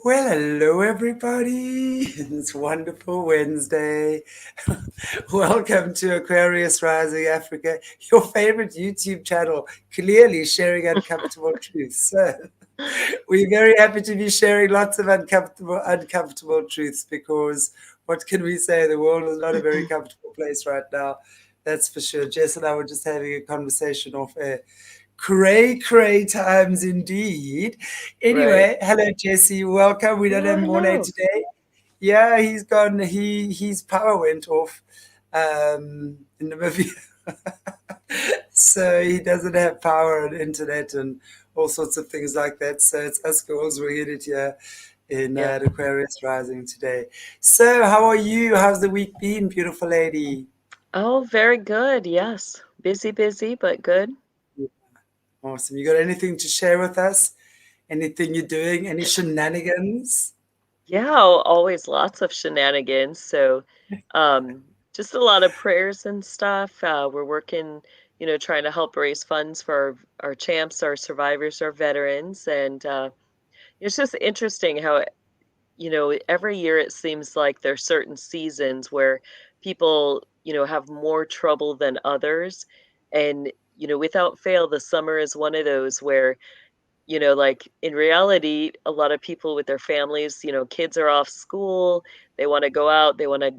Well, hello everybody. It's wonderful Wednesday. Welcome to Aquarius Rising Africa, your favorite YouTube channel, clearly sharing uncomfortable truths. So, we're very happy to be sharing lots of uncomfortable truths because what can we say? The world is not a very comfortable place right now. That's for sure. Jess and I were just having a conversation off air. Cray times indeed. Right. Anyway, hello Jessie, welcome. We don't Hello, have Morné hello. today. Yeah, he's gone. His power went off in Namibia, so he doesn't have power and internet and all sorts of things like that. So it's us girls winging it here in Yeah. the Aquarius Rising today. So how are you? How's the week been, beautiful lady? Oh, very good. Yes. Busy, busy, but good. Awesome. You got anything to share with us? Anything you're doing? Any shenanigans? Yeah, always lots of shenanigans. So, um, just a lot of prayers and stuff. We're working, trying to help raise funds for our champs, our survivors, our veterans. And it's just interesting how, every year it seems like there's certain seasons where people, have more trouble than others. And, without fail, the summer is one of those where like in reality, a lot of people with their families, kids are off school, they want to go out, they want to,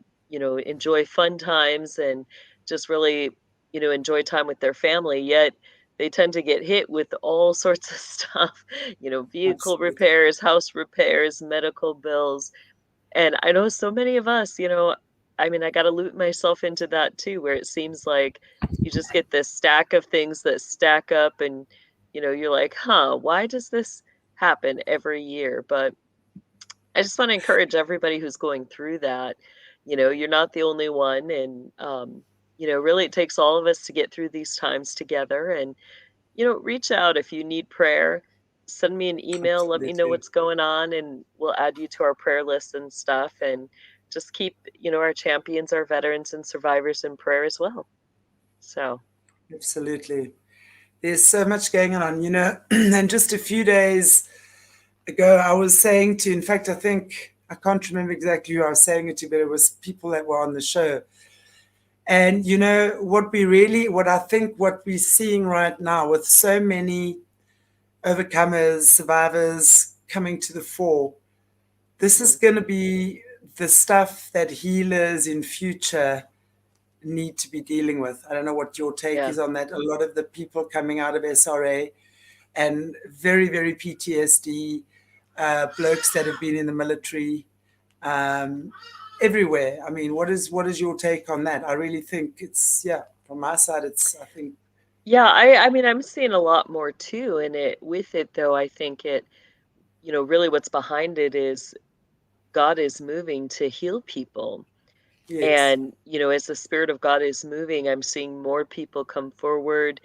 enjoy fun times and just really, enjoy time with their family. Yet they tend to get hit with all sorts of stuff, vehicle Absolutely. repairs, house repairs, medical bills. And I know so many of us, I mean, I got to loot myself into that too, where it seems like you just get this stack of things that stack up and, you're like, huh, why does this happen every year? But I just want to encourage everybody who's going through that, you're not the only one. And, really it takes all of us to get through these times together. And, reach out if you need prayer. Send me an email, let me know Absolutely. what's going on, and we'll add you to our prayer list and stuff. And just keep, our champions, our veterans, and survivors in prayer as well. So, Absolutely. There's so much going on, and just a few days ago, I was saying to, in fact, I think, I can't remember exactly who I was saying it to, but it was people that were on the show. And, what I think what we're seeing right now with so many overcomers, survivors coming to the fore, this is mhm. going to be the stuff that healers in future need to be dealing with. I don't know what your take Yeah, is on that. A lot of the people coming out of SRA and very, very PTSD, blokes that have been in the military, um, everywhere. I mean, what is your take on that? I really think it's, yeah, from my side, it's, I think, yeah. I mean, I'm seeing a lot more too. And with it though, I think really what's behind it is God is moving to heal people. yes, And, as the Spirit of God is moving, I'm seeing more people come forward,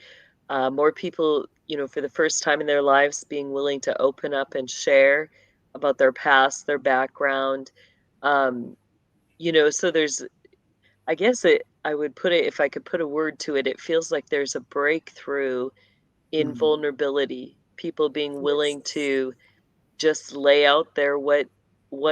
more people, for the first time in their lives being willing to open up and share about their past, their background. Um, so I guess I would put it, if I could put a word to it, it feels like there's a breakthrough in mm, vulnerability, people being yes, willing to just lay out there what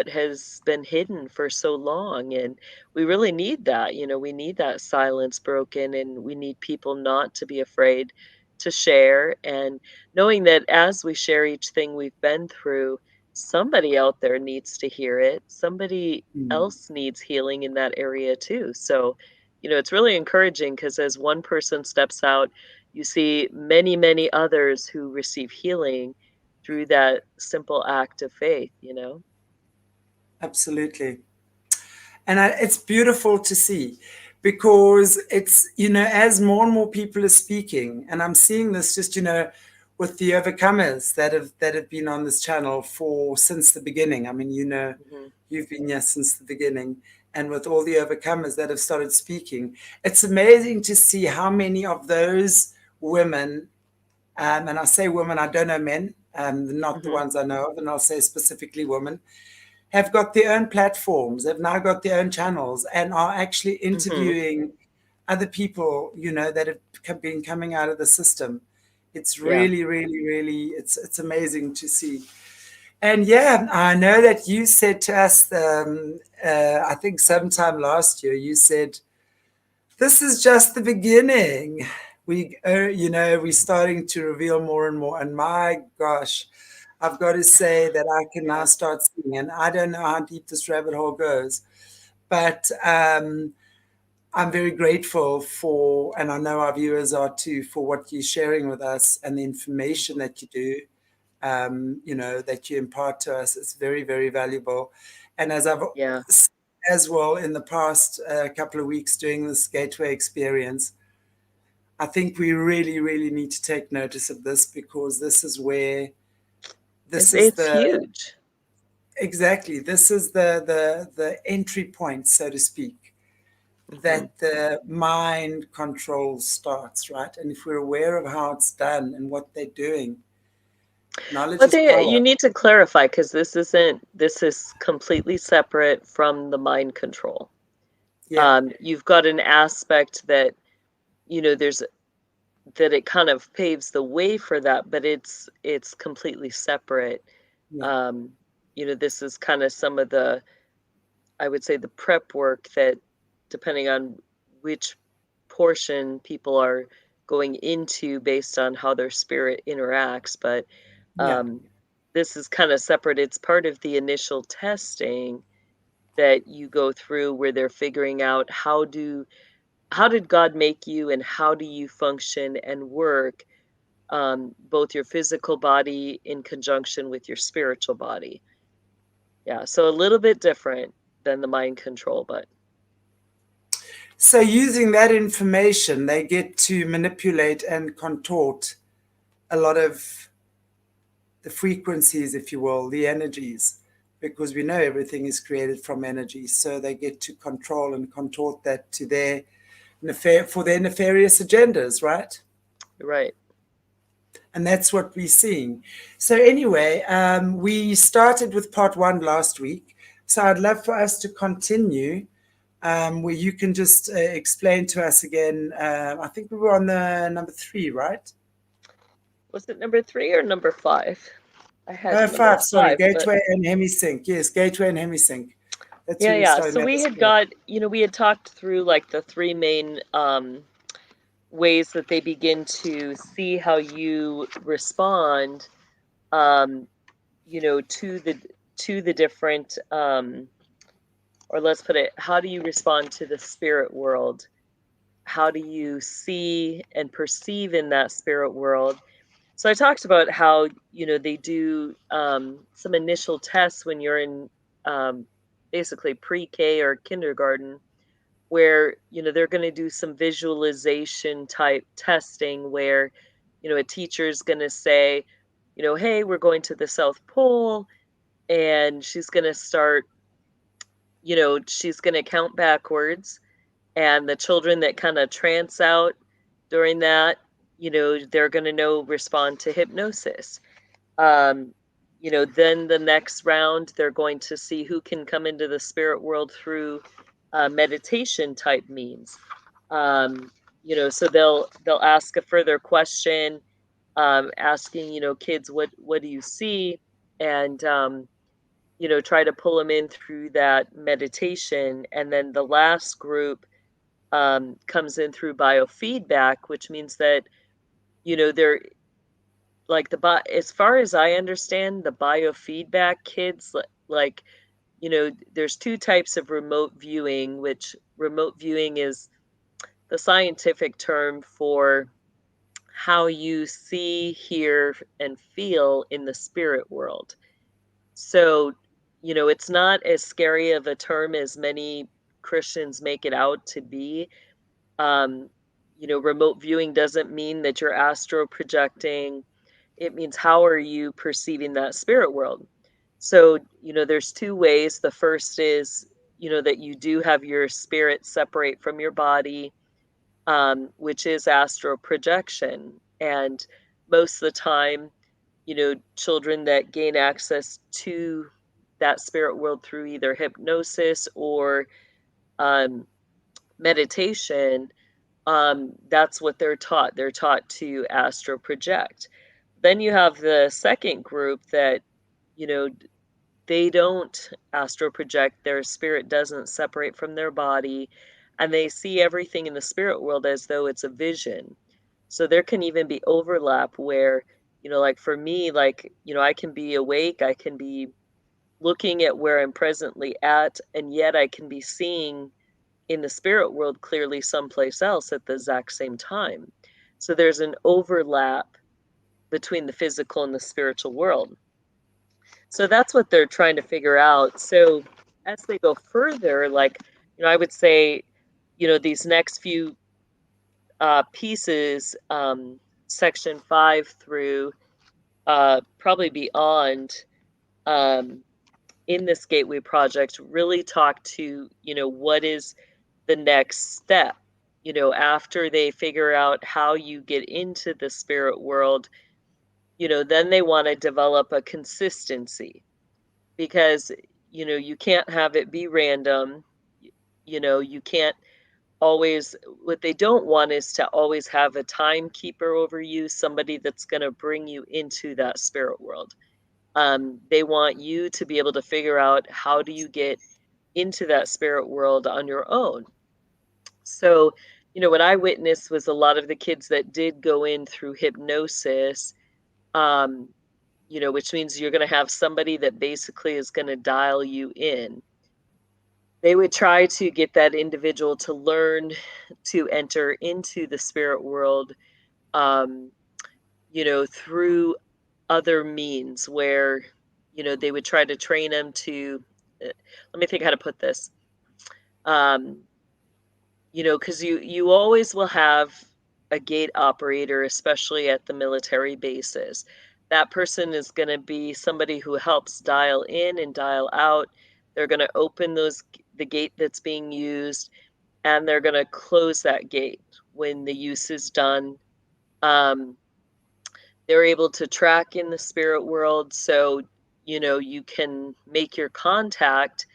has been hidden for so long. And we really need that. We need that silence broken, and we need people not to be afraid to share, and knowing that as we share each thing we've been through, somebody out there needs to hear it, somebody mm, else needs healing in that area too. So it's really encouraging because as one person steps out, you see many others who receive healing through that simple act of faith. absolutely. And it's beautiful to see because it's, as more and more people are speaking, and I'm seeing this just, with the overcomers that have been on this channel for since the beginning. I mean, Mhm. you've been here since the beginning, and with all the overcomers that have started speaking, it's amazing to see how many of those women, and I say women, I don't know men, not the Mhm. ones I know of, and I'll say specifically women, have got their own platforms, have now got their own channels, and are actually Mhm. interviewing other people, that have been coming out of the system. It's Yeah. really, really, really, it's amazing to see. And yeah, I know that you said to us, I think sometime last year, you said, this is just the beginning. We're starting to reveal more and more. And my gosh, I've got to say that I can now Yeah. start seeing, and I don't know how deep this rabbit hole goes, but I'm very grateful for, and I know our viewers are too, for what you're sharing with us and the information that you do, that you impart to us. It's very, very valuable. And as I've Yeah. as well in the past couple of weeks doing this gateway experience, I think we really, really need to take notice of this, because this is It's the huge. exactly this is the entry point, so to speak, Hmm. that the mind control starts, right? And if we're aware of how it's done and what they're doing, knowledge But is power. you need to clarify, because this is completely separate from the mind control. Yeah, You've got an aspect that, there's that it kind of paves the way for that, but it's completely separate. yeah, Um, this is kind of some of the, I would say, the prep work that, depending on which portion people are going into based on how their spirit interacts, but yeah. um, this is kind of separate. It's part of the initial testing that you go through, where they're figuring out how did God make you, and how do you function and work, both your physical body in conjunction with your spiritual body. Yeah, so a little bit different than the mind control, but So using that information, they get to manipulate and contort a lot of the frequencies, if you will, the energies, because we know everything is created from energy. So they get to control and contort that to their for their nefarious agendas, right? right. And that's what we're seeing. So anyway, we started with part one last week. So I'd love for us to continue, where you can just explain to us again. I think we were on the number three, right? Was it number 3 or number 5? I had number Five, sorry, 5, but gateway and hemisync. Yes, gateway and hemisync. That's yeah, where we yeah. started. So That we was had correct. got, we had talked through like the three main ways that they begin to see how you respond, um, to the different, or let's put it, how do you respond to the spirit world? How do you see and perceive in that spirit world? So I talked about how, they do some initial tests when you're in, um, basically pre-K or kindergarten, where, they're going to do some visualization type testing, where, a teacher's going to say, hey, we're going to the South Pole, and she's going to count backwards, and the children that kind of trance out during that, they're going to respond to hypnosis. um then the next round, they're going to see who can come into the spirit world through meditation type means. So they'll ask a further question, asking, kids, what do you see, and try to pull them in through that meditation. And then the last group comes in through biofeedback, which means that, they're like as far as I understand, the biofeedback kids, like, there's two types of remote viewing, which remote viewing is the scientific term for how you see, hear, and feel in the spirit world. So, it's not as scary of a term as many Christians make it out to be. Um, remote viewing doesn't mean that you're astro projecting. It means, how are you perceiving that spirit world? So, there's two ways. The first is, that you do have your spirit separate from your body, which is astral projection. And most of the time, children that gain access to that spirit world through either hypnosis or um, meditation, that's what they're taught. They're taught to astral project. Then you have the second group that you know, they don't astral project, their spirit doesn't separate from their body, and they see everything in the spirit world as though it's a vision. So there can even be overlap where, like for me, like, I can be awake, I can be looking at where I'm presently at, and yet I can be seeing in the spirit world clearly someplace else at the exact same time. So there's an overlap between the physical and the spiritual world. So that's what they're trying to figure out. So as they go further, like, I would say, these next few pieces, section 5 through probably beyond, um, in this Gateway project, really talk to, what is the next step, after they figure out how you get into the spirit world, then they want to develop a consistency because, you can't have it be random. You can't always, what they don't want is to always have a timekeeper over you, somebody that's going to bring you into that spirit world. They want you to be able to figure out how do you get into that spirit world on your own. So, what I witnessed was a lot of the kids that did go in through hypnosis, um, which means you're going to have somebody that basically is going to dial you in. They would try to get that individual to learn to enter into the spirit world, um, through other means where, they would try to train them to, let me think how to put this. Um, because you always will have a gate operator, especially at the military bases. That person is going to be somebody who helps dial in and dial out. They're going to open the gate that's being used, and they're going to close that gate when the use is done. They're able to track in the spirit world, so you can make your contact,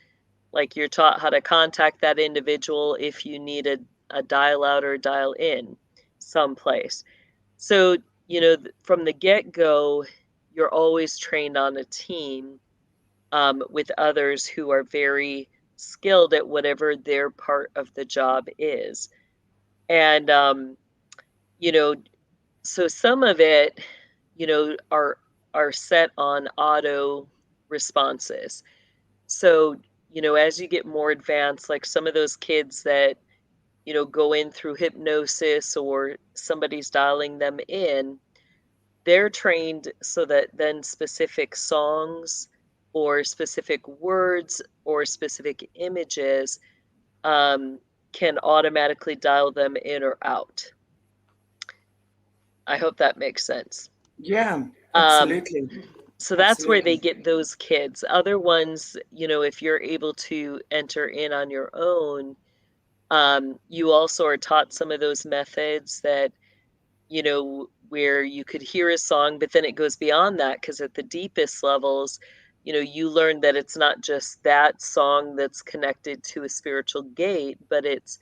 like you're taught how to contact that individual if you need a dial out or dial in someplace. So, from the get-go, you're always trained on a team, with others who are very skilled at whatever their part of the job is. And, you know, so some of it, are set on auto responses. So, as you get more advanced, like some of those kids that, go in through hypnosis or somebody's dialing them in, they're trained so that then specific songs or specific words or specific images, um, can automatically dial them in or out. I hope that makes sense. Yeah, Um, absolutely. so that's where they Absolutely. get those kids. Other ones, if you're able to enter in on your own, you also are taught some of those methods that, where you could hear a song, but then it goes beyond that because at the deepest levels, you learn that it's not just that song that's connected to a spiritual gate, but it's,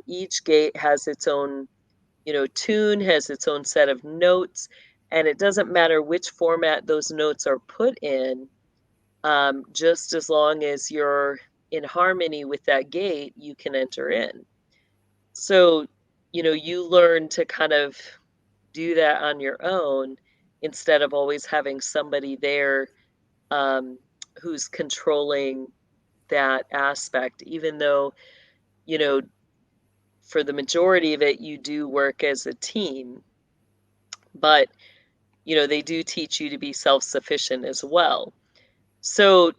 each gate has its own, tune, has its own set of notes, and it doesn't matter which format those notes are put in, just as long as you're in harmony with that gate, you can enter in. So, you learn to kind of do that on your own instead of always having somebody there, um, who's controlling that aspect, even though, you know, for the majority of it, you do work as a team, but, they do teach you to be self sufficient as well. So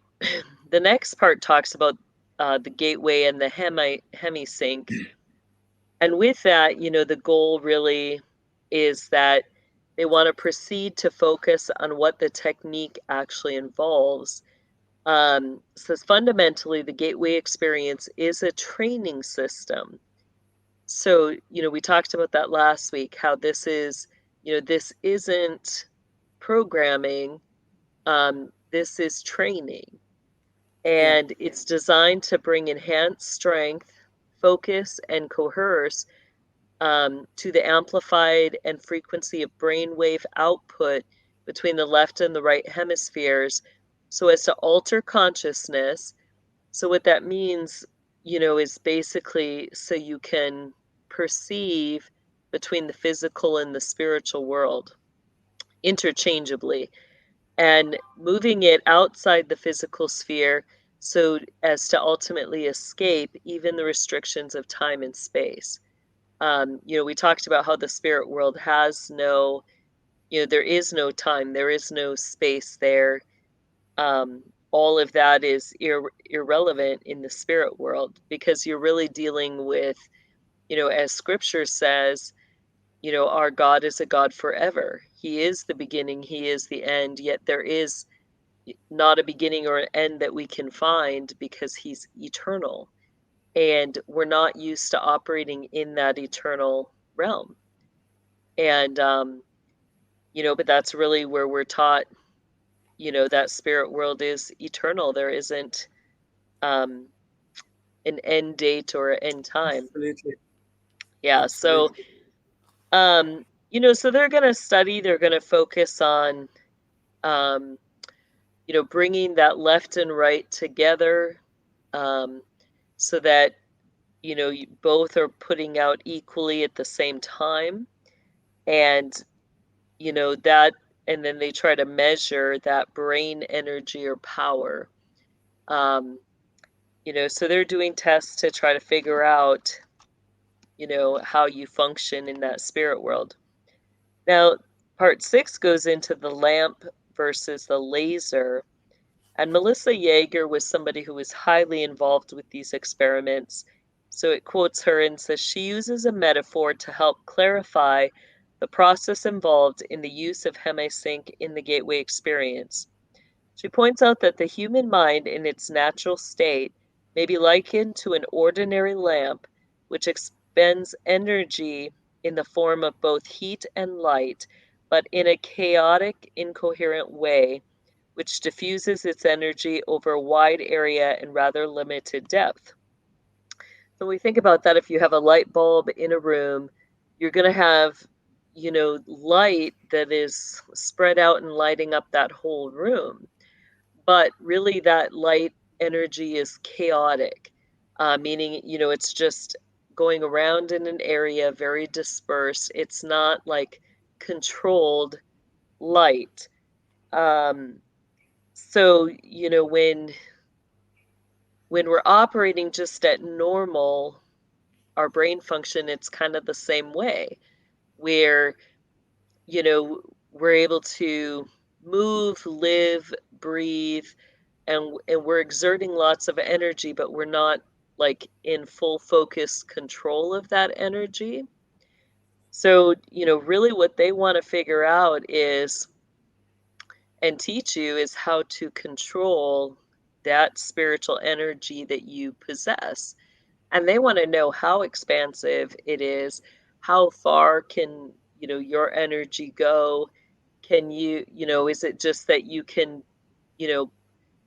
the next part talks about the gateway and the hemisync. And with that, the goal really is that they want to proceed to focus on what the technique actually involves. So fundamentally, the gateway experience is a training system. So, we talked about that last week, how this is, this isn't programming, this is training. Yeah. And it's designed to bring enhanced strength, focus, and coherence, to the amplified and frequency of brainwave output between the left and the right hemispheres so as to alter consciousness. So what that means, is basically so you can perceive between the physical and the spiritual world interchangeably, and moving it outside the physical sphere so as to ultimately escape even the restrictions of time and space. We talked about how the spirit world has no, there is no time, there is no space there. All of that is irrelevant in the spirit world, because you're really dealing with, as scripture says, our God is a God forever. He is the beginning, He is the end, yet there is not a beginning or an end that we can find, because He's eternal. And we're not used to operating in that eternal realm. And, but that's really where we're taught, that spirit world is eternal. There isn't an end date or end time. Absolutely. Yeah. So, Absolutely. so they're going to study, they're going to focus on, um, bringing that left and right together, so that, you both are putting out equally at the same time. And, that, and then they try to measure that brain energy or power. So they're doing tests to try to figure out, how you function in that spirit world. Now, part 6 goes into the lamp versus the laser. And Melissa Yeager was somebody who was highly involved with these experiments. So it quotes her and says she uses a metaphor to help clarify the process involved in the use of Hemisync in the gateway experience. She points out that the human mind in its natural state may be likened to an ordinary lamp, which expends energy in the form of both heat and light, but in a chaotic, incoherent way, which diffuses its energy over a wide area and rather limited depth. So we think about that, if you have a light bulb in a room, you're going to have, light that is spread out and lighting up that whole room. But really, that light energy is chaotic, meaning, it's just going around in an area, very dispersed. It's not like controlled light. So, when we're operating just at normal, our brain function, it's kind of the same way, where, we're able to move, live, breathe, and we're exerting lots of energy, but we're not like in full focus control of that energy. So, really what they want to figure out is, and teach you, is how to control that spiritual energy that you possess. And they want to know how expansive it is, how far can, your energy go? Can you, is it just that you can, you know,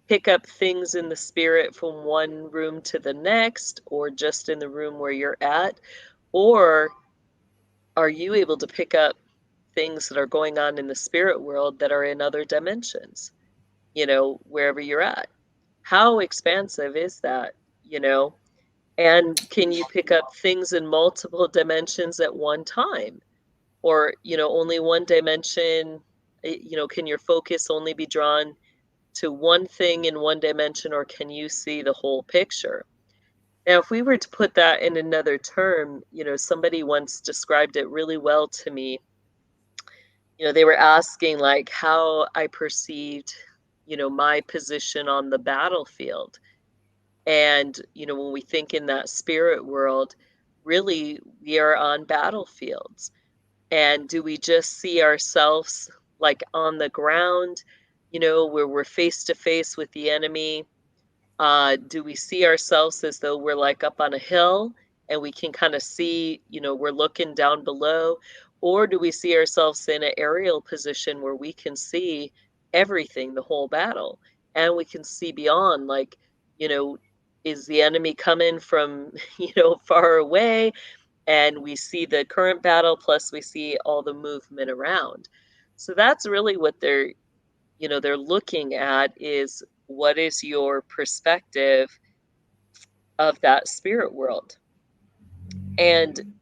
pick up things in the spirit from one room to the next, or just in the room where you're at? Or are you able to pick up things that are going on in the spirit world that are in other dimensions, wherever you're at? How expansive is that, And can you pick up things in multiple dimensions at one time? Or, only one dimension, can your focus only be drawn to one thing in one dimension, or can you see the whole picture? Now, if we were to put that in another term, somebody once described it really well to me. They were asking like how I perceived, my position on the battlefield. And, when we think in that spirit world, really we are on battlefields. And do we just see ourselves like on the ground, where we're face to face with the enemy? Do we see ourselves as though we're like up on a hill and we can kind of see, we're looking down below? Or do we see ourselves in an aerial position where we can see everything, the whole battle, and we can see beyond, like, you know, is the enemy coming from, far away? And we see the current battle, plus we see all the movement around. So that's really what they're, they're looking at is, what is your perspective of that spirit world? And,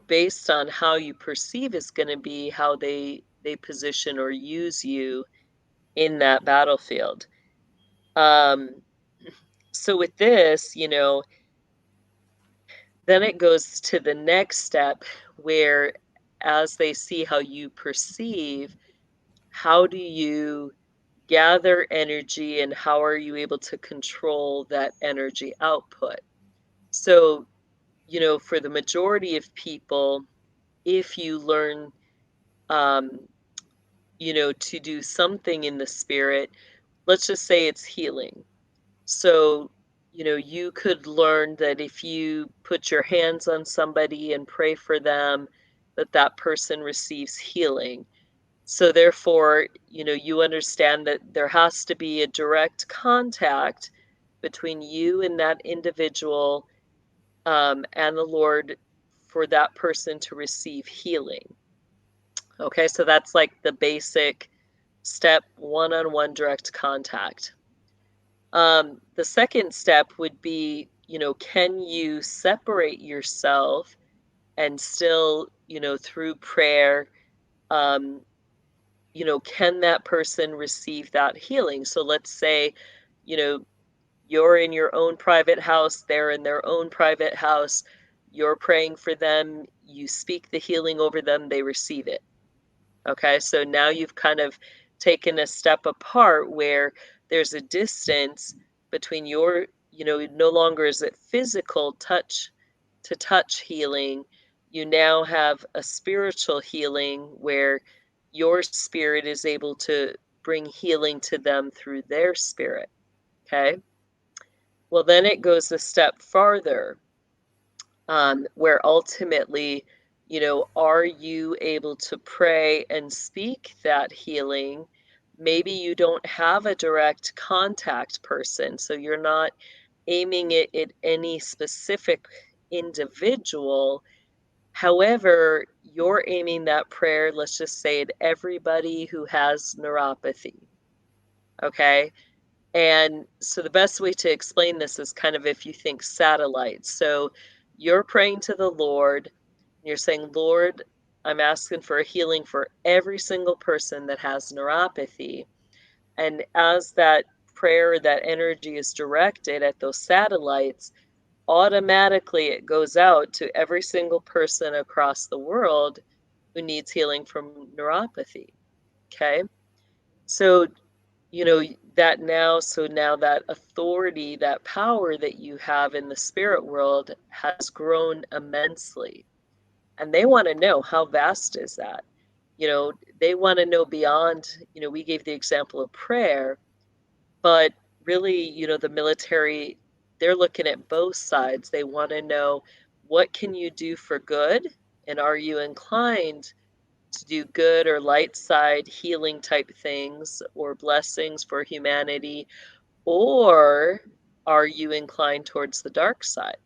based on how you perceive is going to be how they position or use you in that battlefield. Um, so with this, then it goes to the next step where, as they see how you perceive, how do you gather energy and how are you able to control that energy output? So, for the majority of people, if you learn, um, to do something in the spirit, let's just say it's healing. So, you could learn that if you put your hands on somebody and pray for them, that that person receives healing. So therefore, you understand that there has to be a direct contact between you and that individual, and the Lord, for that person to receive healing. Okay, so that's like the basic step, one-on-one direct contact. The second step would be, can you separate yourself and still, through prayer, um, can that person receive that healing? So let's say, you know, you're in your own private house, they're in their own private house, you're praying for them, you speak the healing over them, they receive it. Okay, so now you've kind of taken a step apart where there's a distance between your, no longer is it physical touch to touch healing. You now have a spiritual healing where your spirit is able to bring healing to them through their spirit. Okay, well, then it goes a step farther, where ultimately, are you able to pray and speak that healing? Maybe you don't have a direct contact person, so you're not aiming it at any specific individual. However, you're aiming that prayer, let's just say, at everybody who has neuropathy. Okay. And so the best way to explain this is kind of if you think satellites. So you're praying to the Lord, you're saying, Lord, I'm asking for a healing for every single person that has neuropathy. And as that prayer, that energy is directed at those satellites, automatically it goes out to every single person across the world who needs healing from neuropathy. Okay. So now that authority, that power that you have in the spirit world has grown immensely. And they want to know, how vast is that? They want to know beyond, we gave the example of prayer, but really, the military, they're looking at both sides. They want to know, what can you do for good? And are you inclined to do good or light side healing type things or blessings for humanity? Or are you inclined towards the dark side?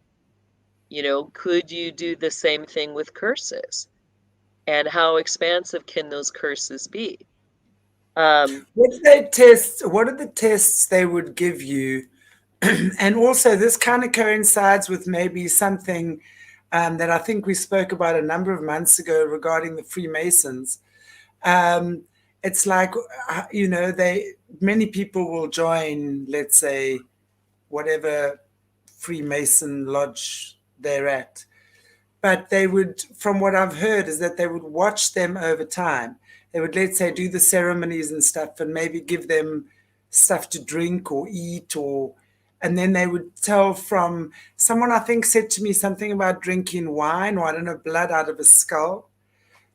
Could you do the same thing with curses? And how expansive can those curses be? What are the tests they would give you? And also, this kind of coincides with maybe something that I think we spoke about a number of months ago regarding the Freemasons. Um, it's like, many people will join, let's say, whatever Freemason lodge they're at. But they would, from what I've heard, is that they would watch them over time. They would, let's say, do the ceremonies and stuff and maybe give them stuff to drink or eat, and then they would tell from someone, I think, said to me something about drinking wine or, I don't know, blood out of a skull.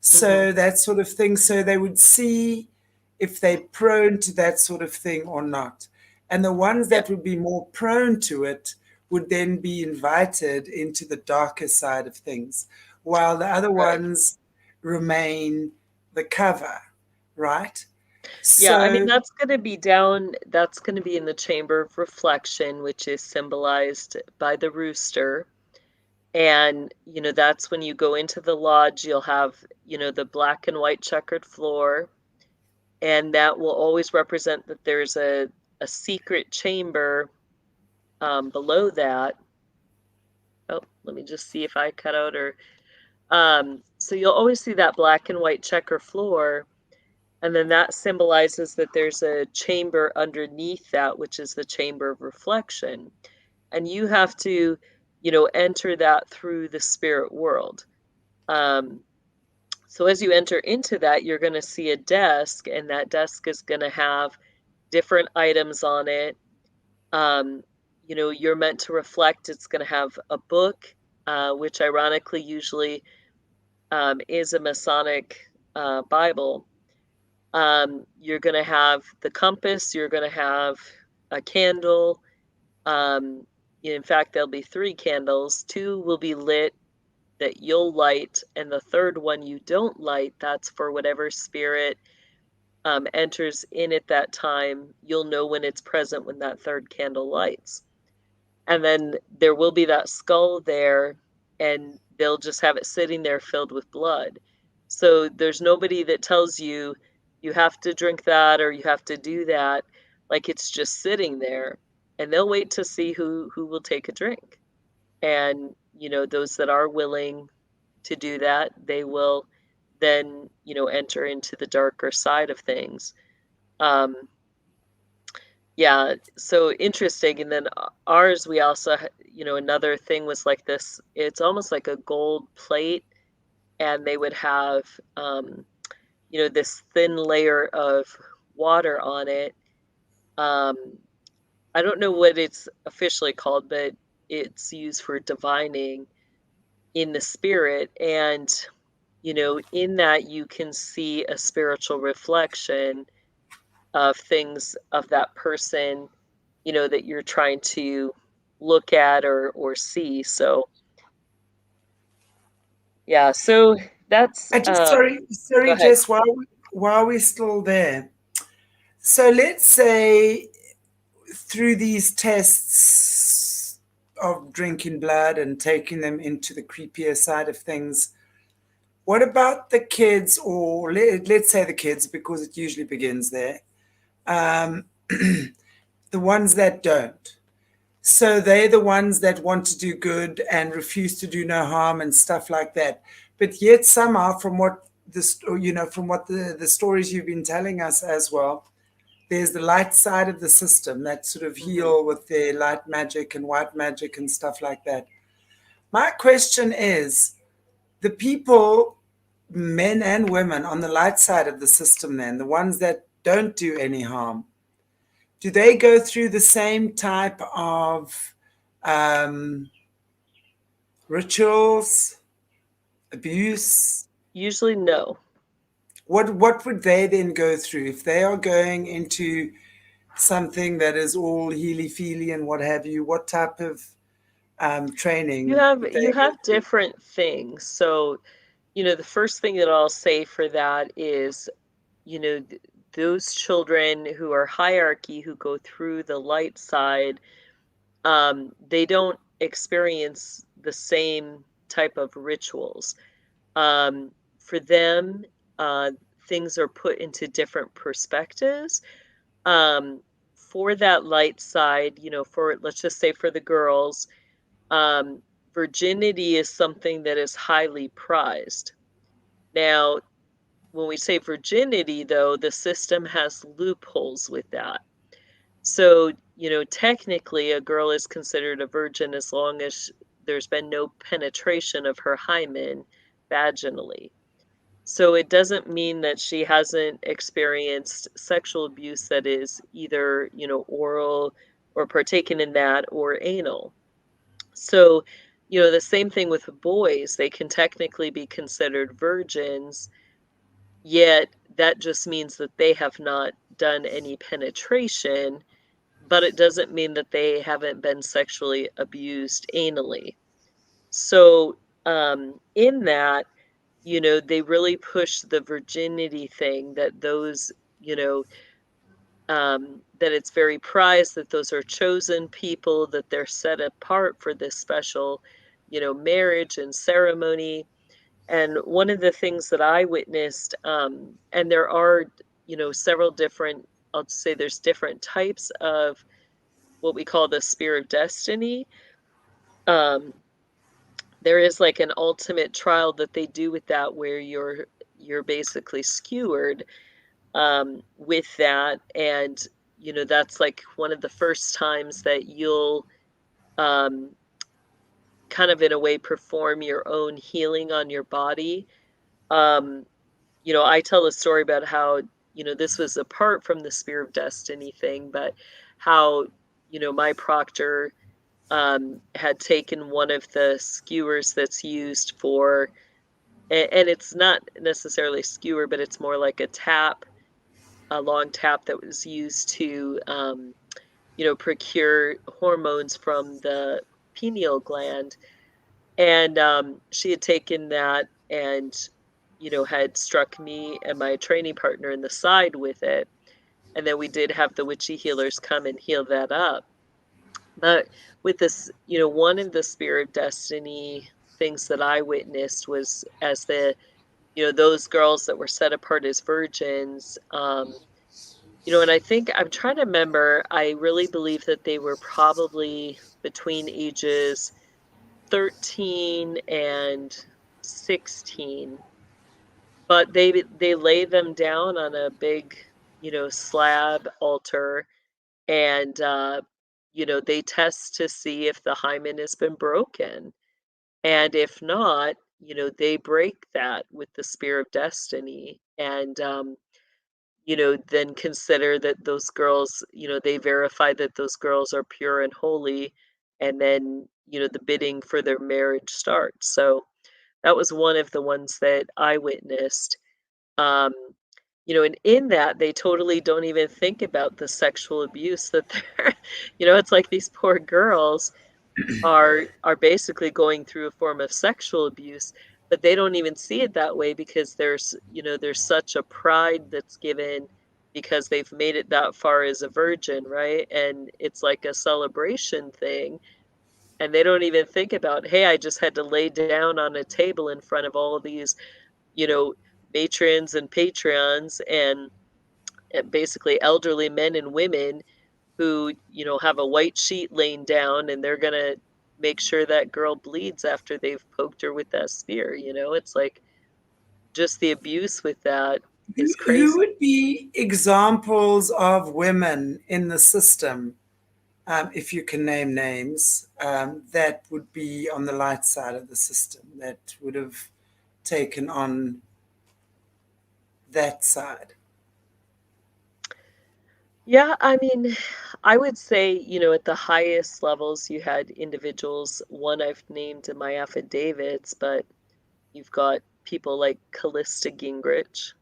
mhm. So that sort of thing. So they would see if they're prone to that sort of thing or not. And the ones Yeah, that would be more prone to it would then be invited into the darker side of things, while the other right. ones remain the cover, right? Yeah, I mean, So, that's going to be in the chamber of reflection, which is symbolized by the rooster. And, that's when you go into the lodge, you'll have, the black and white checkered floor. and that will always represent that there's a secret chamber below that. Oh, let me just see if I cut out or so you'll always see that black and white checker floor, and then that symbolizes that there's a chamber underneath that, which is the chamber of reflection. And you have to, enter that through the spirit world. So as you enter into that, you're going to see a desk, and that desk is going to have different items on it. You're meant to reflect. It's going to have a book, which ironically usually is a Masonic Bible. You're going to have the compass. You're going to have a candle. In fact, there'll be 3 candles. 2 will be lit that you'll light, and the 3rd one you don't light. That's for whatever spirit enters in at that time. You'll know when it's present when that 3rd candle lights. And then there will be that skull there, and they'll just have it sitting there filled with blood. So there's nobody that tells you you have to drink that or you have to do that. Like, it's just sitting there, and they'll wait to see who will take a drink. And, those that are willing to do that, they will then, enter into the darker side of things. Yeah, so interesting. And then ours, we also, another thing was like this. It's almost like a gold plate, and they would have, this thin layer of water on it. I don't know what it's officially called, but it's used for divining in the spirit. And, in that you can see a spiritual reflection of things of that person, that you're trying to look at or see. So, yeah, so that's, I just go sorry, ahead. Jess, while we're still there. So let's say through these tests of drinking blood and taking them into the creepier side of things, what about the kids, or let's say the kids, because it usually begins there, um, the ones that don't? So they're the ones that want to do good and refuse to do no harm and stuff like that. But yet somehow, from what the stories you've been telling us as well, there's the light side of the system that sort of Hmm. heal with their light magic and white magic and stuff like that. My question is, the people, men and women on the light side of the system, then the ones that don't do any harm, do they go through the same type of um, rituals, abuse? Usually, no. What would they then go through if they are going into something that is all healy feely and what have you? What type of You training have would you they go have through? different things. So, the first thing that I'll say for that is, those children who are hierarchy, who go through the light side, they don't experience the same type of rituals. For them, uh, things are put into different perspectives. Um, for that light side, for, let's just say, for the girls, um, virginity is something that is highly prized. Now, when we say virginity, though, the system has loopholes with that. So, technically, a girl is considered a virgin as long as there's been no penetration of her hymen vaginally. So it doesn't mean that she hasn't experienced sexual abuse that is either, oral or partaken in that, or anal. So, the same thing with boys. They can technically be considered virgins, yet that just means that they have not done any penetration, but it doesn't mean that they haven't been sexually abused anally. So, in that, they really push the virginity thing, that those, that it's very prized, that those are chosen people, that they're set apart for this special, marriage and ceremony. And one of the things that I witnessed, and there are several different, I'll say there's different types of what we call the spear of destiny. Um, there is like an ultimate trial that they do with that where you're basically skewered with that, and that's like one of the first times that you'll um, kind of in a way perform your own healing on your body. um, I tell a story about how, this was apart from the spear of destiny thing, but how, my proctor had taken one of the skewers that's used for, and it's not necessarily a skewer, but it's more like a long tap that was used to, procure hormones from the pineal gland. And she had taken that and, had struck me and my training partner in the side with it. And then we did have the witchy healers come and heal that up. But with this, one of the spirit destiny things that I witnessed was as those girls that were set apart as virgins, and I think I'm trying to remember, I really believe that they were probably between ages 13 and 16, but they lay them down on a big, slab altar, and they test to see if the hymen has been broken. And if not, they break that with the spear of destiny, and then consider that those girls, they verify that those girls are pure and holy, and then, the bidding for their marriage starts. So that was one of the ones that I witnessed. Um, and in that, they totally don't even think about the sexual abuse that they're, it's like these poor girls are basically going through a form of sexual abuse, but they don't even see it that way because there's such a pride that's given because they've made it that far as a virgin, right? And it's like a celebration thing, and they don't even think about, hey, I just had to lay down on a table in front of all of these, you know, matrons and patrons, and basically elderly men and women who, have a white sheet laying down, and they're gonna make sure that girl bleeds after they've poked her with that spear. It's like just the abuse with that is Who crazy. would be examples of women in the system, if you can name names, that would be on the light side of the system, that would have taken on that side? Yeah, I mean, I would say, at the highest levels, you had individuals, one I've named in my affidavits, but you've got people like Callista Gingrich,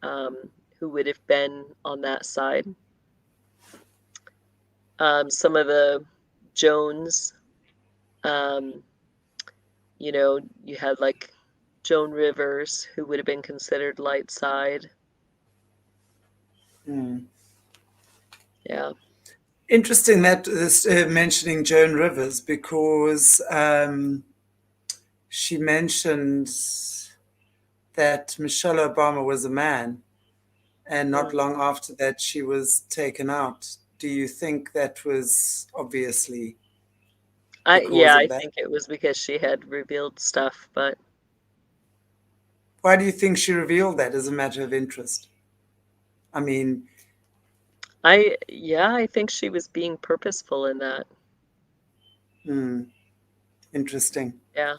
um, who would have been on that side. Some of the Jones, um, you had like Joan Rivers, who would have been considered light side. Hmm. Yeah. Interesting that this mentioning Joan Rivers, because she mentioned that Michelle Obama was a man, and not Mm. long after that, she was taken out. Do you think that was obviously because Yeah, of I that? think it was because she had revealed stuff, but Why do you think she revealed that as a matter of interest? I mean, yeah, I think she was being purposeful in that. hmm, interesting. Yeah.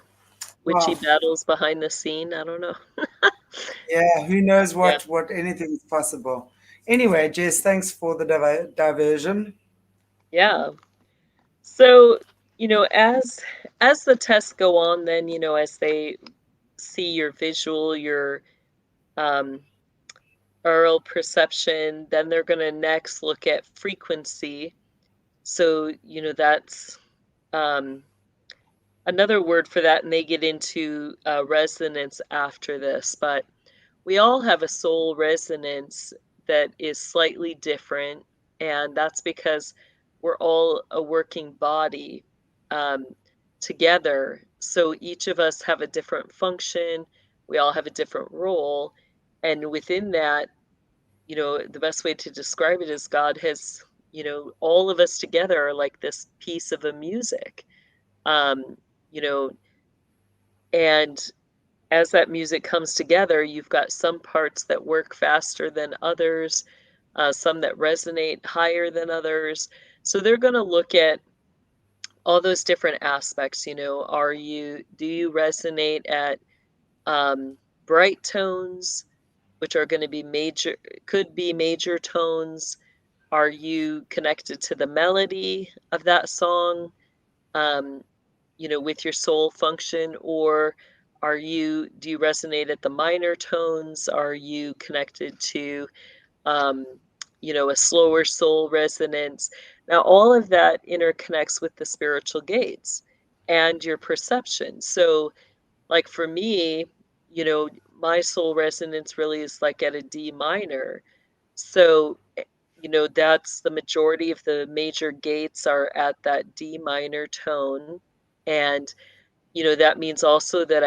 Witchy Well, battles behind the scene, I don't know. yeah, who knows Yeah. what anything is possible. Anyway, Jess, thanks for the diversion. Yeah. So, as the tests go on, then, as they see your visual, your um aural perception, then they're going to next look at frequency. So, that's um, another word for that, and they get into resonance after this. But we all have a soul resonance that is slightly different, and that's because we're all a working body um, together. So each of us have a different function, we all have a different role, and within that, you know, the best way to describe it is God has, you know, all of us together are like this piece of a music. Um, you know, and as that music comes together, you've got some parts that work faster than others, some that resonate higher than others. So they're going to look at all those different aspects. You know, do you resonate at um, bright tones, which are going to be major, could be major tones? Are you connected to the melody of that song? Um, you know, with your soul function, or do you resonate at the minor tones? Are you connected to, um, you know, a slower soul resonance? Now, all of that interconnects with the spiritual gates and your perception. So, like for me, you know, my soul resonance really is like at a D minor. So, you know, that's the majority of the major gates are at that D minor tone. And, you know, that means also that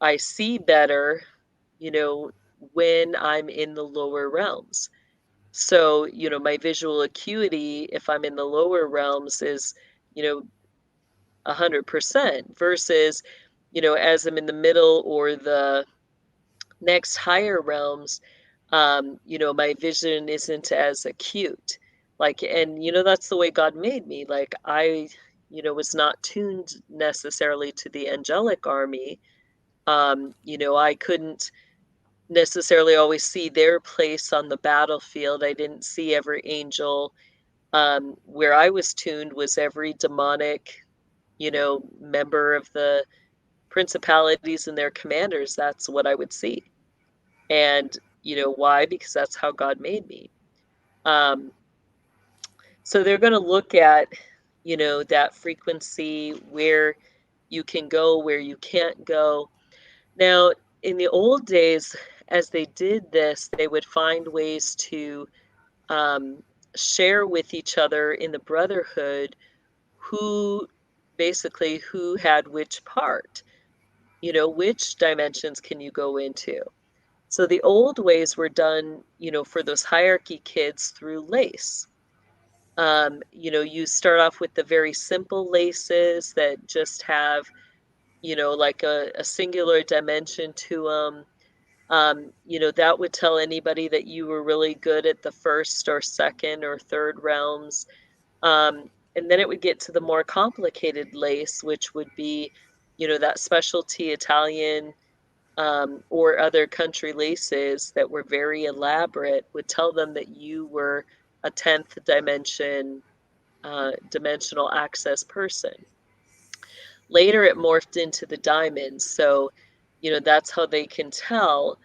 I see better, you know, when I'm in the lower realms. So, you know, my visual acuity, if I'm in the lower realms, is, you know, 100% versus, you know, as I'm in the middle or the next higher realms, you know, my vision isn't as acute. Like, and, you know, that's the way God made me. Like, you know, was not tuned necessarily to the angelic army. You know, I couldn't necessarily always see their place on the battlefield. I didn't see every angel. Where I was tuned was every demonic, you know, member of the principalities and their commanders. That's what I would see. And, you know, why? Because that's how God made me. Um, so they're going to look at, you know, that frequency, where you can go, where you can't go. Now, in the old days, as they did this, they would find ways to um, share with each other in the brotherhood who who had which part, you know, which dimensions can you go into. So the old ways were done, you know, for those hierarchy kids through lace. You know, you start off with the very simple laces that just have, you know, like a singular dimension to them. You know, that would tell anybody that you were really good at the first or second or third realms. And then it would get to the more complicated lace, which would be, you know, that specialty Italian or other country laces that were very elaborate, would tell them that you were a 10th dimension, dimensional access person. Later, it morphed into the diamonds. So, you know, that's how they can tell,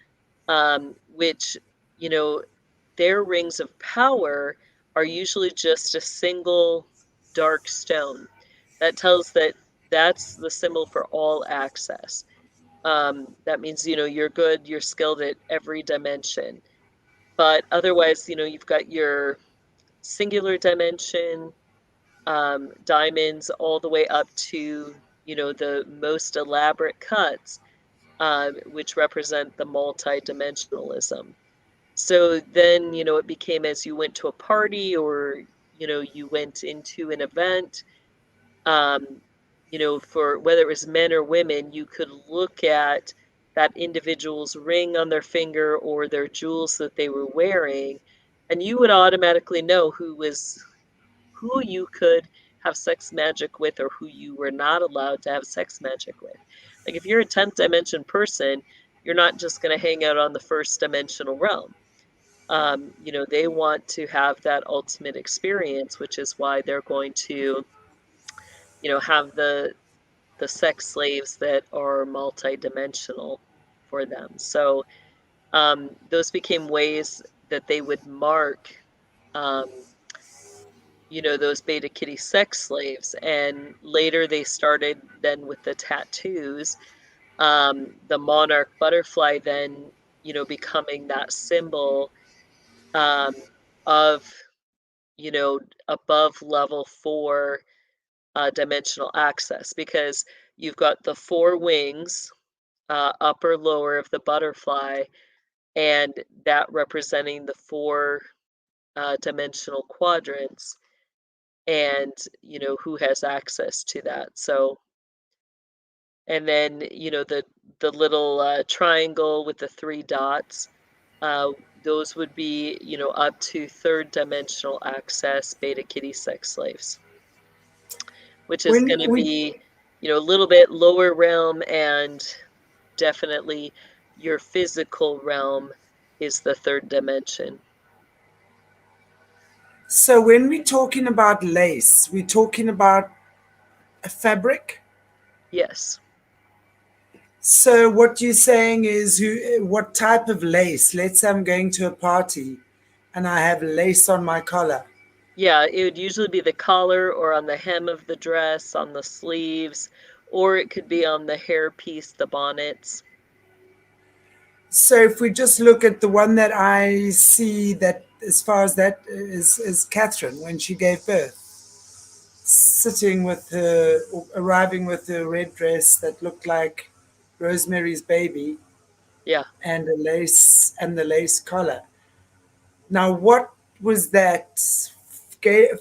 which, you know, their rings of power are usually just a single dark stone. That tells that that's the symbol for all access. That means, you know, you're good, you're skilled at every dimension. But otherwise, you know, you've got your singular dimension, diamonds, all the way up to, you know, the most elaborate cuts, which represent the multi-dimensionalism. So then, you know, it became as you went to a party or, you know, you went into an event, um, you know, for whether it was men or women, you could look at that individual's ring on their finger or their jewels that they were wearing, and you would automatically know who you could have sex magic with or who you were not allowed to have sex magic with. Like if you're a 10th dimension person, you're not just going to hang out on the first dimensional realm. You know, they want to have that ultimate experience, which is why they're going to, you know, have the sex slaves that are multidimensional for them. So those became ways that they would mark, um, you know, those beta kitty sex slaves. And later they started then with the tattoos, the monarch butterfly, then, you know, becoming that symbol um, of, you know, above level 4 dimensional access, because you've got the four wings, upper, lower of the butterfly, and that representing the four dimensional quadrants, and who has access to that. So, and then the little triangle with the three dots, uh, those would be up to third dimensional access beta kitty sex slaves, which is When going to we be a little bit lower realm, and definitely your physical realm is the third dimension. so when we're talking about lace, we're talking about a fabric. Yes. So what you're saying is what type of lace? Let's say I'm going to a party and I have lace on my collar. Yeah, it would usually be the collar or on the hem of the dress, on the sleeves, or it could be on the hair piece, the bonnets. So if we just look at the one that I see, that as far as that is Catherine when she gave birth, sitting with her, arriving with her red dress that looked like Rosemary's Baby Yeah. and the lace collar. Now, what was that?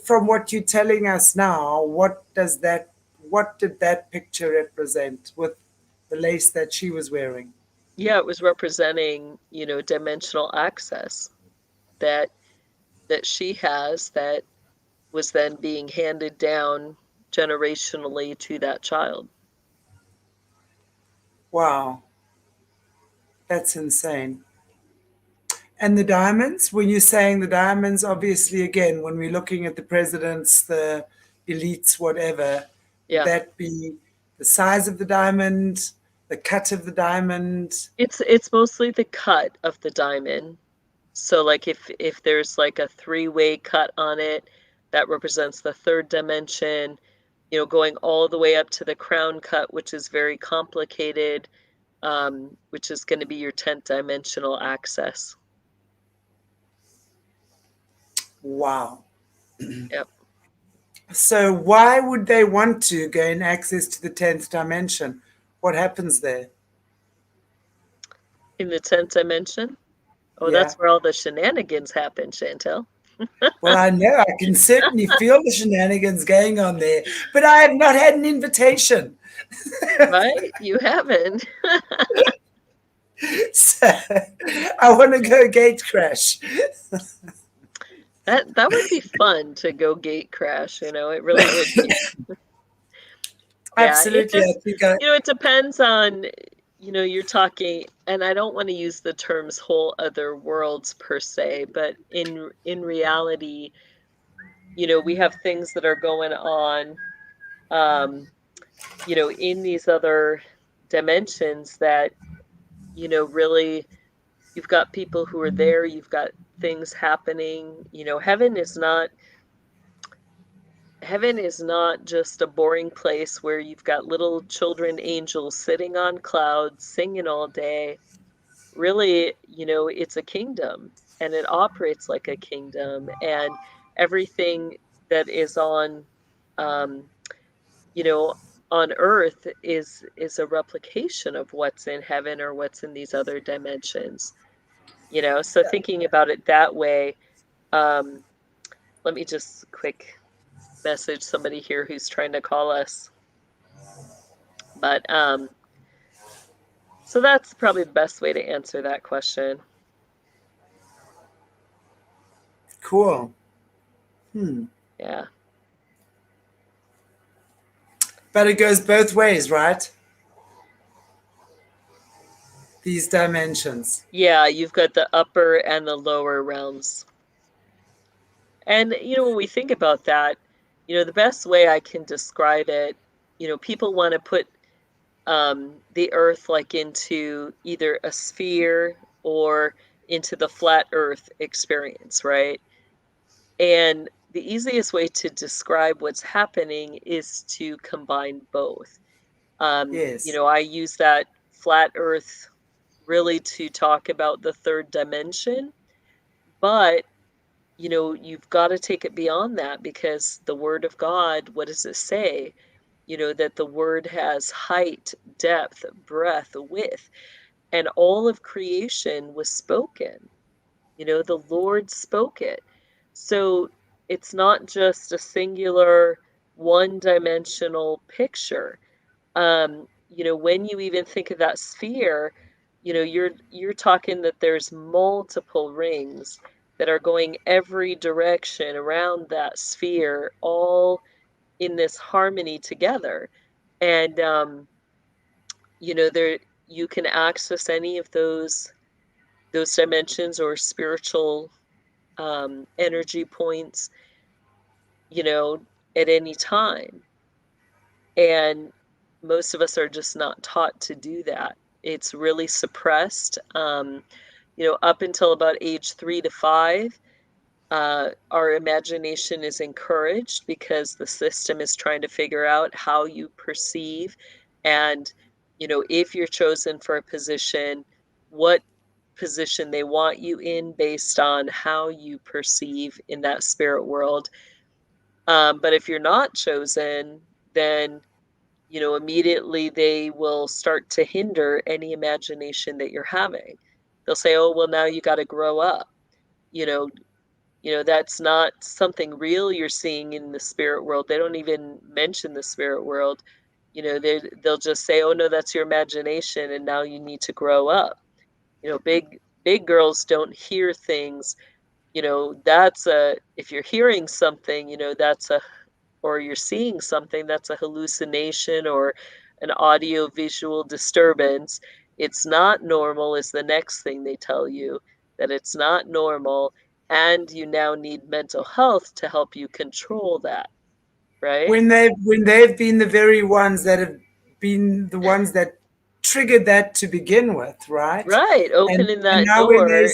From what you're telling us now, what did that picture represent with the lace that she was wearing? Yeah, it was representing, dimensional access that she has, that was then being handed down generationally to that child. Wow, that's insane. And the diamonds, when you're saying the diamonds, obviously, again, when we're looking at the presidents, the elites, whatever, would Yeah. that be the size of the diamond, the cut of the diamond? It's mostly the cut of the diamond. So like if there's like a three-way cut on it, that represents the third dimension, going all the way up to the crown cut, which is very complicated, which is going to be your 10th dimensional access. Wow. Yep. So, why would they want to gain access to the 10th dimension? What happens there? In the 10th dimension. Oh, Yeah. that's where all the shenanigans happen, Chantelle. Well, I know I can certainly feel the shenanigans going on there, but I have not had an invitation. Right? You haven't. So, I want to go gate crash. That would be fun to go gate crash, it really would be. Yeah, it Absolutely. I just, think I, it depends on, you're talking, and I don't want to use the terms whole other worlds per se, but in reality, we have things that are going on, um, in these other dimensions that, really, you've got people who are there, you've got things happening. Heaven is not just a boring place where you've got little children angels sitting on clouds singing all day. Really, it's a kingdom, and it operates like a kingdom, and everything that is um, you know, on earth is a replication of what's in heaven or what's in these other dimensions. So thinking about it that way, um, let me just quick message somebody here who's trying to call us. But so that's probably the best way to answer that question. cool. Yeah. But it goes both ways, right? These dimensions. Yeah, you've got the upper and the lower realms. And when we think about that, the best way I can describe it, people want to put the earth like into either a sphere or into the flat earth experience, right? And the easiest way to describe what's happening is to combine both. Yes. I use that flat earth really to talk about the third dimension, but you've got to take it beyond that, because the word of God, what does it say? That the word has height, depth, breadth, width. and all of creation was spoken. The Lord spoke it. So it's not just a singular, one-dimensional picture. When you even think of that sphere, you're talking that there's multiple rings that are going every direction around that sphere, all in this harmony together. And there you can access any of those dimensions or spiritual energy points, you know, at any time. And most of us are just not taught to do that. It's really suppressed. Up until about age 3 to 5, our imagination is encouraged because the system is trying to figure out how you perceive. And, if you're chosen for a position, what position they want you in based on how you perceive in that spirit world. But if you're not chosen, then immediately they will start to hinder any imagination that you're having. They'll say, "Oh, well, now you got to grow up." You know, that's not something real you're seeing in the spirit world. They don't even mention the spirit world. They'll just say, "Oh no, that's your imagination, and now you need to grow up." Big girls don't hear things. That's if you're hearing something, or you're seeing something, that's a hallucination or an audio visual disturbance. It's not normal is the next thing they tell you, that it's not normal, and you now need mental health to help you control that, right? When they've been the very ones that have been the ones that triggered that to begin with, right? Right, And opening and that now when they door.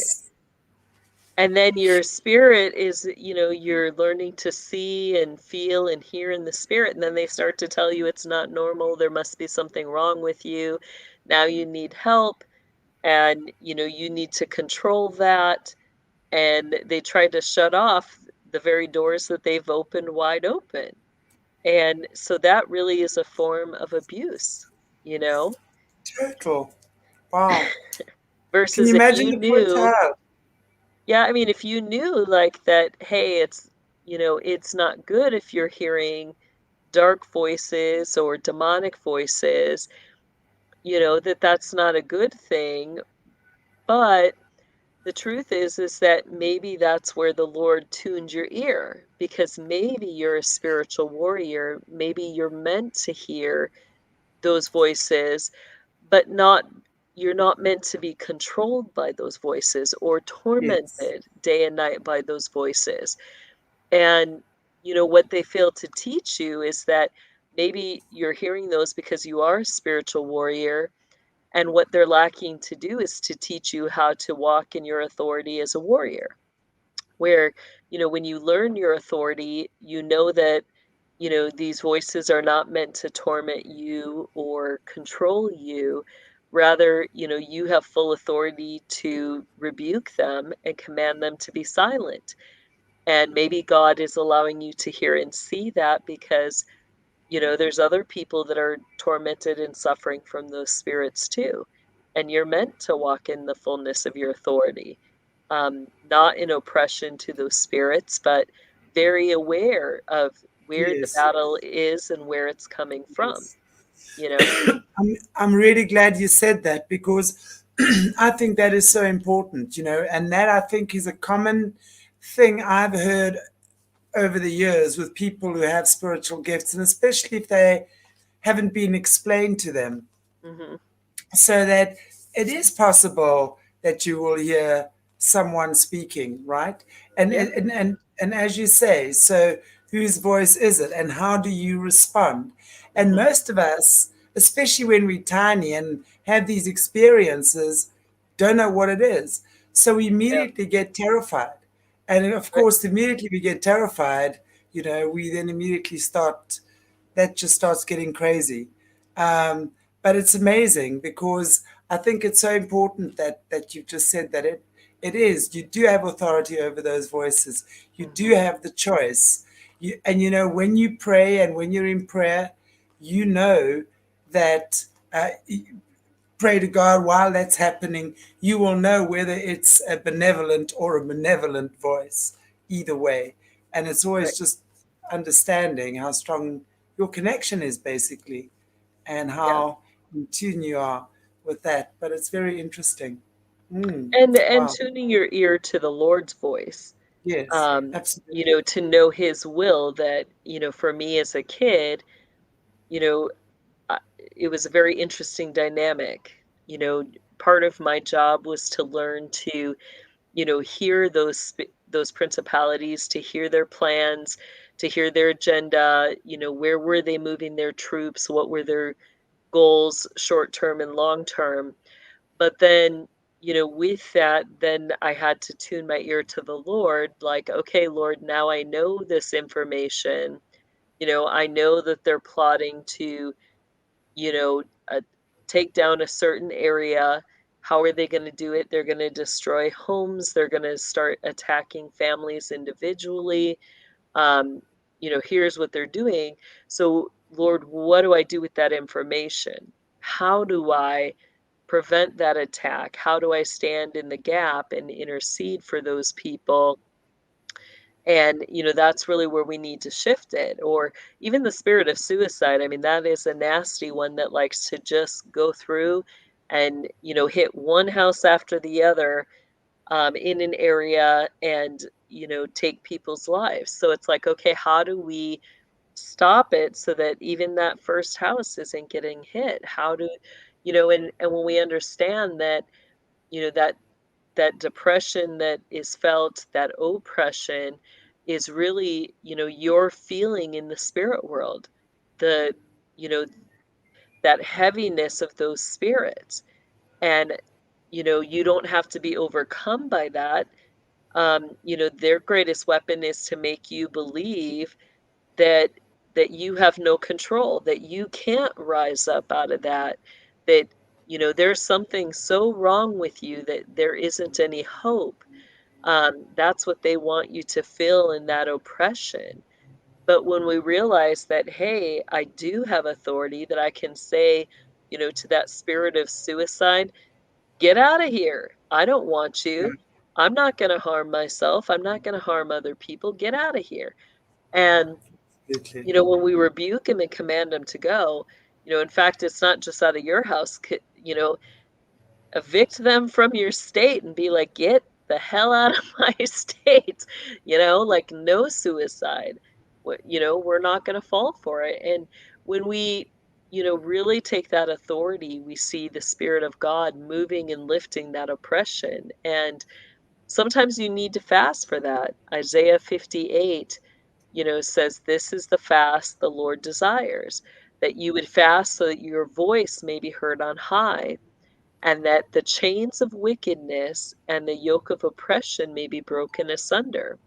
And then your spirit is, you're learning to see and feel and hear in the spirit. And then they start to tell you it's not normal. There must be something wrong with you. Now you need help. And, you need to control that. And they try to shut off the very doors that they've opened wide open. And so that really is a form of abuse, you know, total, wow, can versus you if imagine you the poor knew. child? Yeah, I mean, if you knew like that, hey, it's not good if you're hearing dark voices or demonic voices, that's not a good thing. But the truth is that maybe that's where the Lord tuned your ear, because maybe you're a spiritual warrior. Maybe you're meant to hear those voices, but you're not meant to be controlled by those voices or Yes, tormented day and night by those voices. And what they fail to teach you is that maybe you're hearing those because you are a spiritual warrior, and what they're lacking to do is to teach you how to walk in your authority as a warrior, where when you learn your authority, that these voices are not meant to torment you or control you. Rather, you have full authority to rebuke them and command them to be silent. And maybe God is allowing you to hear and see that because there's other people that are tormented and suffering from those spirits too. And you're meant to walk in the fullness of your authority, not in oppression to those spirits, but very aware of where the yes, battle is and where it's coming from, yes. you know? I'm really glad you said that, because I think that is so important, and that I think is a common thing I've heard over the years with people who have spiritual gifts, and especially if they haven't been explained to them, Hmm. so that it is possible that you will hear someone speaking, right? And Yeah. and as you say, so whose voice is it, and how do you respond? And Hmm. most of us, especially when we're tiny and have these experiences, don't know what it is, so we Yeah. immediately get terrified. And of Right. course, immediately we get terrified, we then immediately start, that just starts getting crazy. Um, but it's amazing, because I think it's so important that you've just said that it is, you do have authority over those voices. You do Hmm. have the choice. And when you pray and when you're in prayer, you know that pray to God while that's happening, you will know whether it's a benevolent or a malevolent voice, either way. And it's Right. always just understanding how strong your connection is, basically, and Yeah. how in tune you are with that. But it's very interesting. And Wow. tuning your ear to the Lord's voice, Yes, absolutely. to know his will. That, for me as a kid, you know, it was a very interesting dynamic. Part of my job was to learn to, hear those principalities, to hear their plans, to hear their agenda, where were they moving their troops, what were their goals, short term and long term. But then, with that, then I had to tune my ear to the Lord, like, okay, Lord, now I know this information. I know that they're plotting to, you know, uh, take down a certain area. How are they going to do it? They're going to destroy homes. They're going to start attacking families individually. Um, here's what they're doing. So, Lord, what do I do with that information? How do I prevent that attack? How do I stand in the gap and intercede for those people? And, that's really where we need to shift it. Or even the spirit of suicide. I mean, that is a nasty one that likes to just go through and, hit one house after the other, in an area, and, take people's lives. So it's like, okay, how do we stop it so that even that first house isn't getting hit? How do, and when we understand that, that depression that is felt, that oppression is really, your feeling in the spirit world. The, you know, that heaviness of those spirits. And, you don't have to be overcome by that. Their greatest weapon is to make you believe that you have no control, that you can't rise up out of that, that, there's something so wrong with you that there isn't any hope. That's what they want you to feel in that oppression. But when we realize that, hey, I do have authority, that I can say, to that spirit of suicide, get out of here. I don't want Yeah, you. I'm not going to harm myself. I'm not going to harm other people. Get out of here. And, absolutely. when we rebuke him and command him to go, in fact, it's not just out of your house, evict them from your state and be like, "Get the hell out of my state." Like, no suicide. We're not gonna fall for it. And when we, really take that authority, we see the Spirit of God moving and lifting that oppression. And sometimes you need to fast for that. Isaiah 58, says, "This is the fast the Lord desires, that you would fast so that your voice may be heard on high, and that the chains of wickedness and the yoke of oppression may be broken asunder."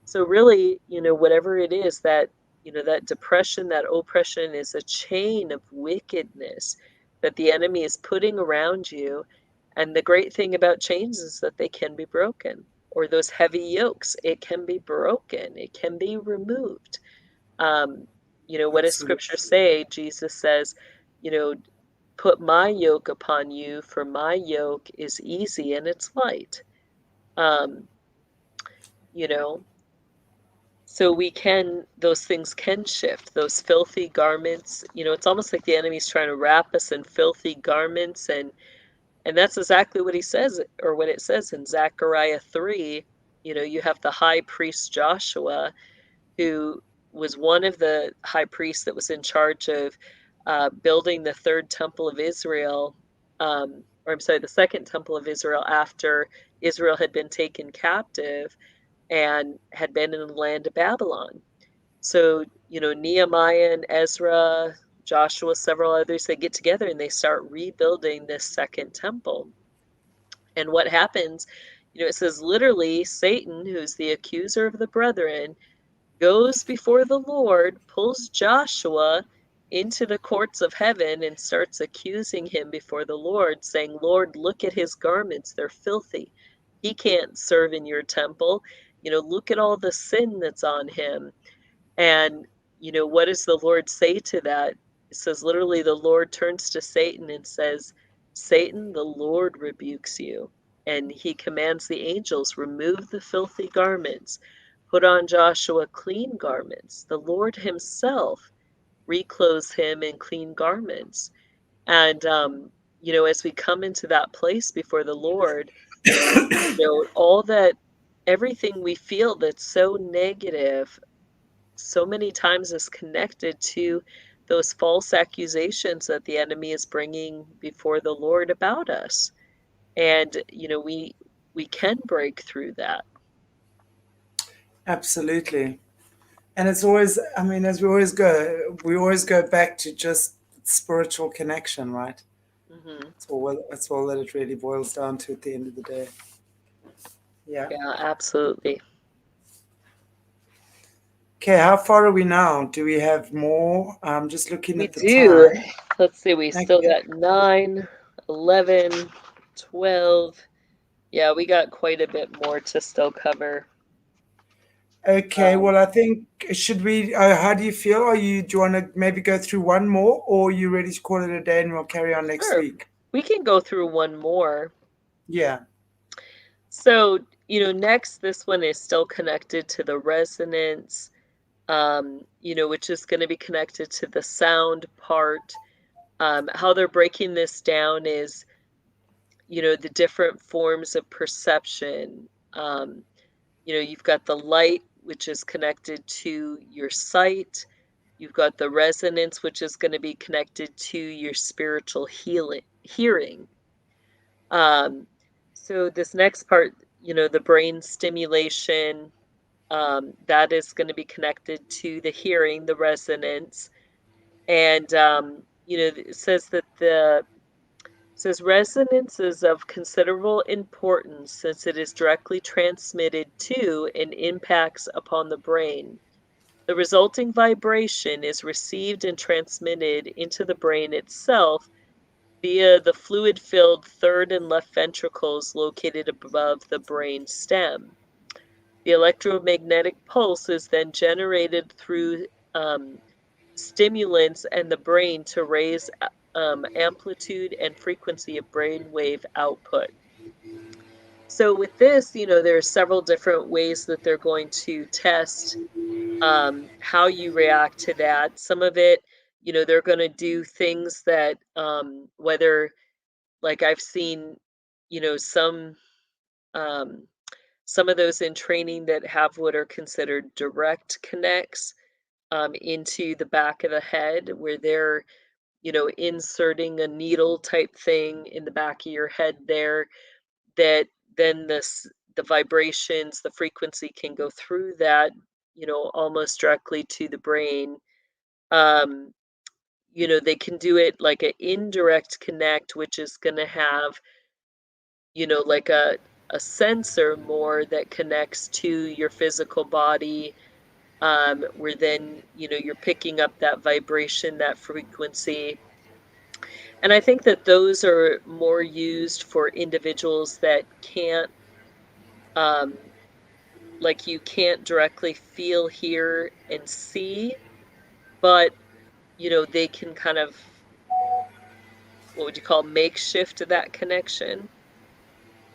So really, whatever it is that, that depression, that oppression is a chain of wickedness that the enemy is putting around you. And the great thing about chains is that they can be broken, or those heavy yokes, it can be broken, it can be removed. Um, what does Absolutely. scripture say? Jesus says, you know, put my yoke upon you, for my yoke is easy and it's light. Um, you know, so those things can shift, those filthy garments. It's almost like the enemy's trying to wrap us in filthy garments. And that's exactly what he says, or what it says in Zechariah 3. You have the high priest Joshua, who was one of the high priests that was in charge of building the third temple of Israel, or I'm sorry, the second temple of Israel after Israel had been taken captive and had been in the land of Babylon. So, Nehemiah and Ezra, Joshua, several others, they get together and they start rebuilding this second temple. And what happens, it says literally, Satan, who's the accuser of the brethren, goes before the Lord, pulls Joshua into the courts of heaven and starts accusing him before the Lord, saying, "Lord, look at his garments. They're filthy. He can't serve in your temple. Look at all the sin that's on him." And, what does the Lord say to that? It says literally, the Lord turns to Satan and says, Satan, the Lord rebukes you. And he commands the angels, remove the filthy garments, put on Joshua clean garments. The Lord himself reclothes him in clean garments. And, as we come into that place before the Lord, all that, everything we feel that's so negative, so many times is connected to those false accusations that the enemy is bringing before the Lord about us. And, we can break through that. Absolutely. And it's always, I mean, as we always go back to just spiritual connection, right? Hmm. It's all that it really boils down to at the end of the day. Yeah. Yeah, absolutely. Okay, how far are we now? Do we have more? I'm just looking We at the do. time. Let's see, we still Okay. got 9, 11, 12. Yeah, we got quite a bit more to still cover. Okay, Um, well, I think should we? How do you feel? Do you want to maybe go through one more, or are you ready to call it a day and we'll carry on next sure, week? we can go through one more. Yeah. So, next, this one is still connected to the resonance, which is going to be connected to the sound part. How they're breaking this down is, the different forms of perception. You've got the light, which is connected to your sight. You've got the resonance, which is going to be connected to your spiritual hearing. Um, so this next part, the brain stimulation, that is going to be connected to the hearing, the resonance. And, it says that says resonance is of considerable importance since it is directly transmitted to and impacts upon the brain. The resulting vibration is received and transmitted into the brain itself via the fluid-filled third and left ventricles located above the brain stem. The electromagnetic pulse is then generated through stimulants and the brain to raise amplitude and frequency of brainwave output. So with this, there are several different ways that they're going to test how you react to that. Some of it, they're going to do things that, whether, like I've seen, you know, some um, some of those in training that have what are considered direct connects into the back of the head, where they're, inserting a needle type thing in the back of your head there, that then the vibrations, the frequency can go through that, almost directly to the brain. Um, they can do it like an indirect connect, which is going to have, like a sensor more that connects to your physical body, where then, you're picking up that vibration, that frequency. And I think that those are more used for individuals that can't, um, like you can't directly feel, hear, and see, but, they can kind of, what would you call, makeshift that connection.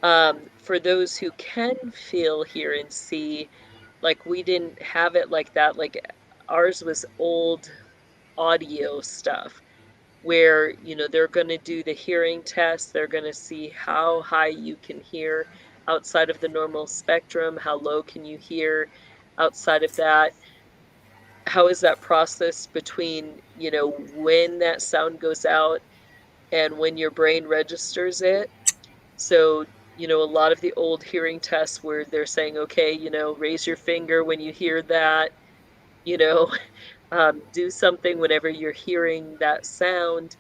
For those who can feel, hear, and see, like we didn't have it like that. Like ours was old audio stuff where, they're going to do the hearing test. They're going to see how high you can hear outside of the normal spectrum, how low can you hear outside of that. How is that process between, when that sound goes out and when your brain registers it? So, a lot of the old hearing tests where they're saying, okay, raise your finger when you hear that, you know, do something whenever you're hearing that sound.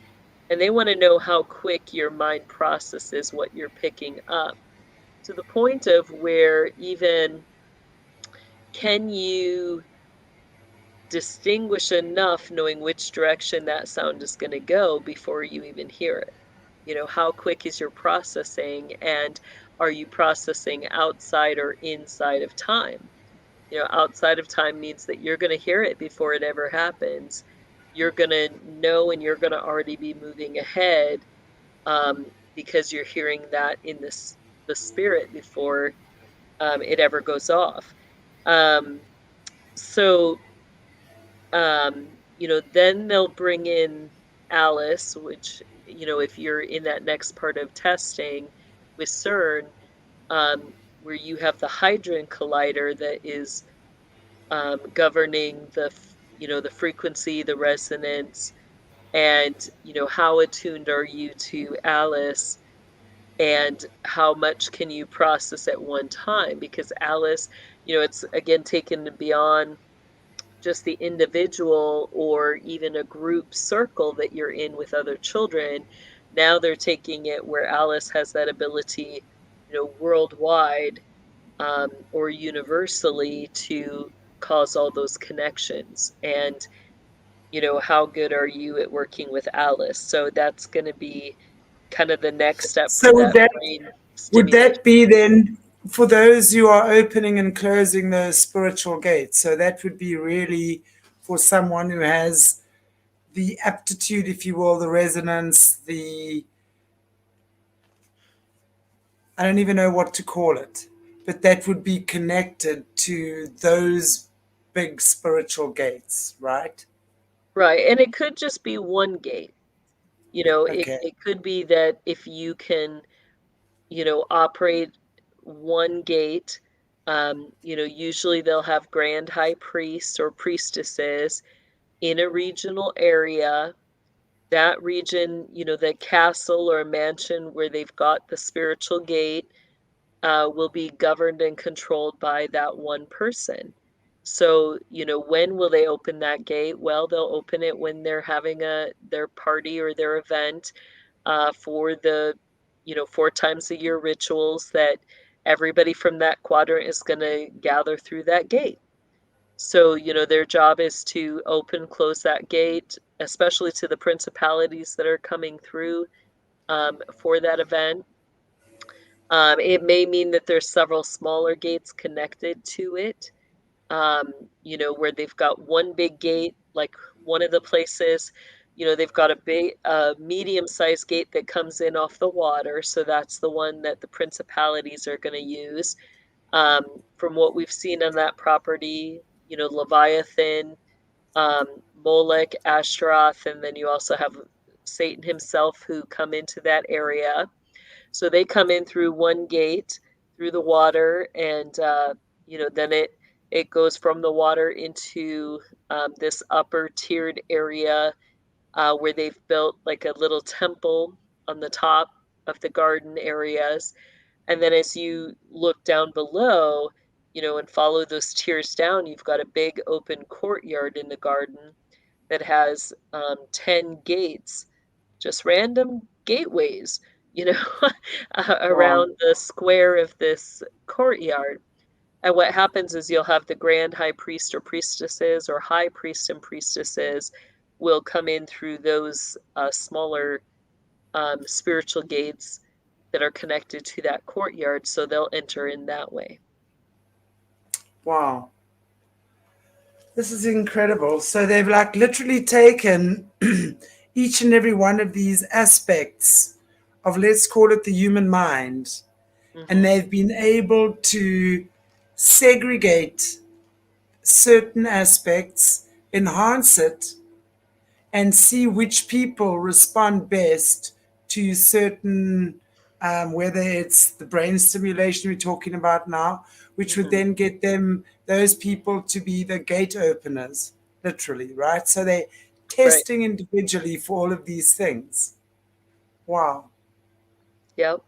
And they want to know how quick your mind processes what you're picking up, to the point of where even, can you distinguish enough knowing which direction that sound is going to go before you even hear it? How quick is your processing, and are you processing outside or inside of time? Outside of time means that you're going to hear it before it ever happens. You're going to know, and you're going to already be moving ahead. because you're hearing that in the spirit before it ever goes off. Um, so, then they'll bring in Alice, which, if you're in that next part of testing with CERN, where you have the Hadron Collider that is governing the frequency, the resonance, and, how attuned are you to Alice, and how much can you process at one time? Because Alice, it's again taken beyond just the individual or even a group circle that you're in with other children. Now they're taking it where Alice has that ability, worldwide, or universally, to cause all those connections. And, how good are you at working with Alice? So that's going to be kind of the next step So for that brain would stimulation. that be then for those who are opening and closing those spiritual gates? So that would be really for someone who has the aptitude, if you will, the resonance, the I don't even know what to call it, but that would be connected to those big spiritual gates, right? Right. And it could just be one gate. It, Okay. it could be that if you can, operate one gate, usually they'll have grand high priests or priestesses in a regional area. That region, the castle or mansion where they've got the spiritual gate, will be governed and controlled by that one person. So, when will they open that gate? Well, they'll open it when they're having their party or their event, for the, 4 times a year rituals that everybody from that quadrant is going to gather through that gate. So, their job is to open, close that gate, especially to the principalities that are coming through, for that event. It may mean that there's several smaller gates connected to it, where they've got one big gate, like one of the places, they've got a medium-sized gate that comes in off the water. So that's the one that the principalities are going to use. From what we've seen on that property, Leviathan, um, Molech, Ashtaroth, and then you also have Satan himself who come into that area. So they come in through one gate through the water, and then it goes from the water into this upper tiered area, where they've built like a little temple on the top of the garden areas. And then as you look down below, and follow those tiers down, you've got a big open courtyard in the garden that has 10 gates, just random gateways, you know, Wow. around the square of this courtyard. And what happens is you'll have the grand high priest or priestesses, or high priest and priestesses will come in through those smaller spiritual gates that are connected to that courtyard. So they'll enter in that way. Wow. This is incredible. So they've like literally taken each and every one of these aspects of, let's call it the human mind, and Hmm. they've been able to segregate certain aspects, enhance it, and see which people respond best to certain, whether it's the brain stimulation we're talking about now, which would Hmm. then get those people to be the gate openers, literally, right? So they're Right. testing individually for all of these things. Wow. Yep.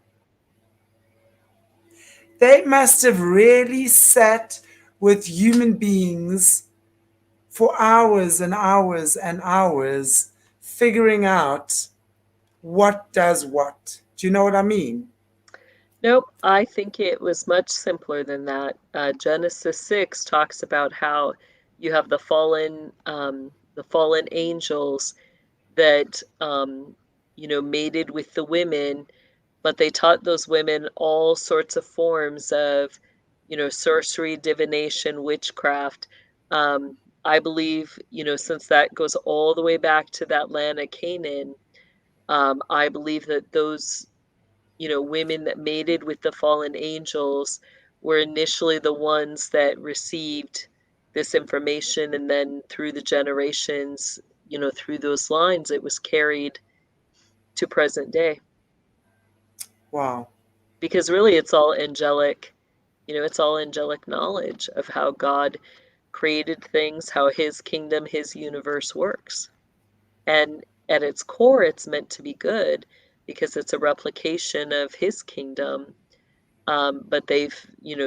They must have really sat with human beings for hours and hours and hours figuring out what does what. Do you know what I mean? Nope. I think it was much simpler than that. Genesis 6 talks about how you have the fallen angels that mated with the women, but they taught those women all sorts of forms of, sorcery, divination, witchcraft. I believe, since that goes all the way back to that land of Canaan, I believe that those, women that mated with the fallen angels were initially the ones that received this information, and then through the generations, through those lines, it was carried to present day. Wow. Because really it's all angelic, it's all angelic knowledge of how God created things, how his kingdom, his universe works. And at its core, it's meant to be good because it's a replication of his kingdom. But they've,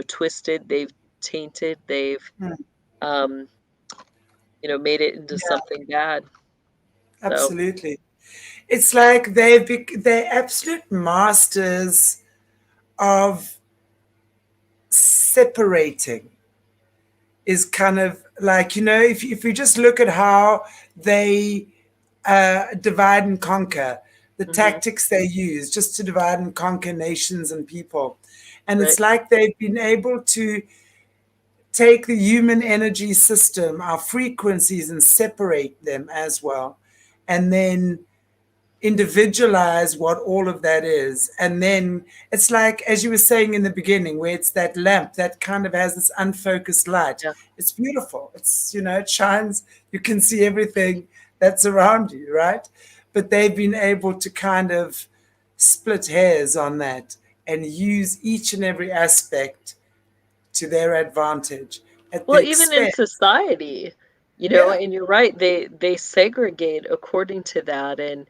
twisted, they've tainted, they've, Mm. um, made it into Yeah, something bad. So, absolutely. It's like they're absolute masters of separating. Is kind of like, if you just look at how they divide and conquer, the mhm, tactics they use just to divide and conquer nations and people. And right, it's like they've been able to take the human energy system, our frequencies, and separate them as well. And then individualize what all of that is. And then it's like, as you were saying in the beginning, where it's that lamp that kind of has this unfocused light. yeah. It's beautiful. It's, it shines. You can see everything that's around you, right? But they've been able to kind of split hairs on that and use each and every aspect to their advantage at the Well, even in expense. society, Yeah. and you're right, they segregate according to that. And,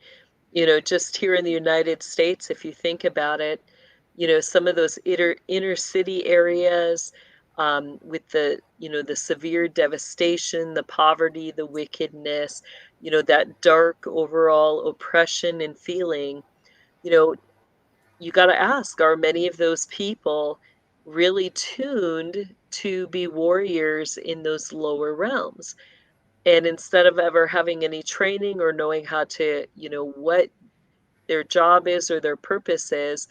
just here in the United States, if you think about it, some of those inner city areas, with the severe devastation, the poverty, the wickedness, that dark overall oppression and feeling, you know, you got to ask, are many of those people really tuned to be warriors in those lower realms? And instead of ever having any training or knowing how to, what their job is or their purpose is,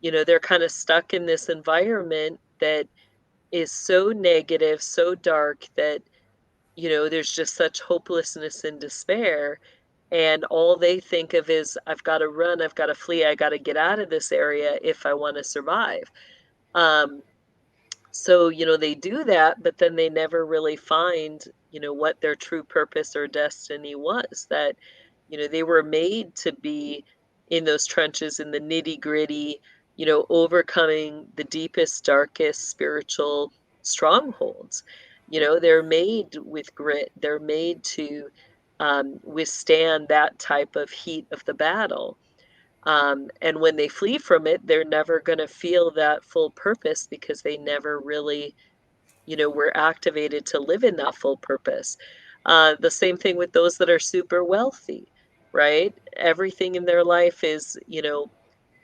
they're kind of stuck in this environment that is so negative, so dark that, there's just such hopelessness and despair. And all they think of is, I've got to run, I've got to flee, I got to get out of this area if I want to survive. Um, so, they do that, but then they never really find, what their true purpose or destiny was. That, they were made to be in those trenches, in the nitty gritty, overcoming the deepest, darkest spiritual strongholds. They're made with grit, they're made to withstand that type of heat of the battle. And when they flee from it, they're never going to feel that full purpose because they never really, were activated to live in that full purpose. The same thing with those that are super wealthy, right? Everything in their life is,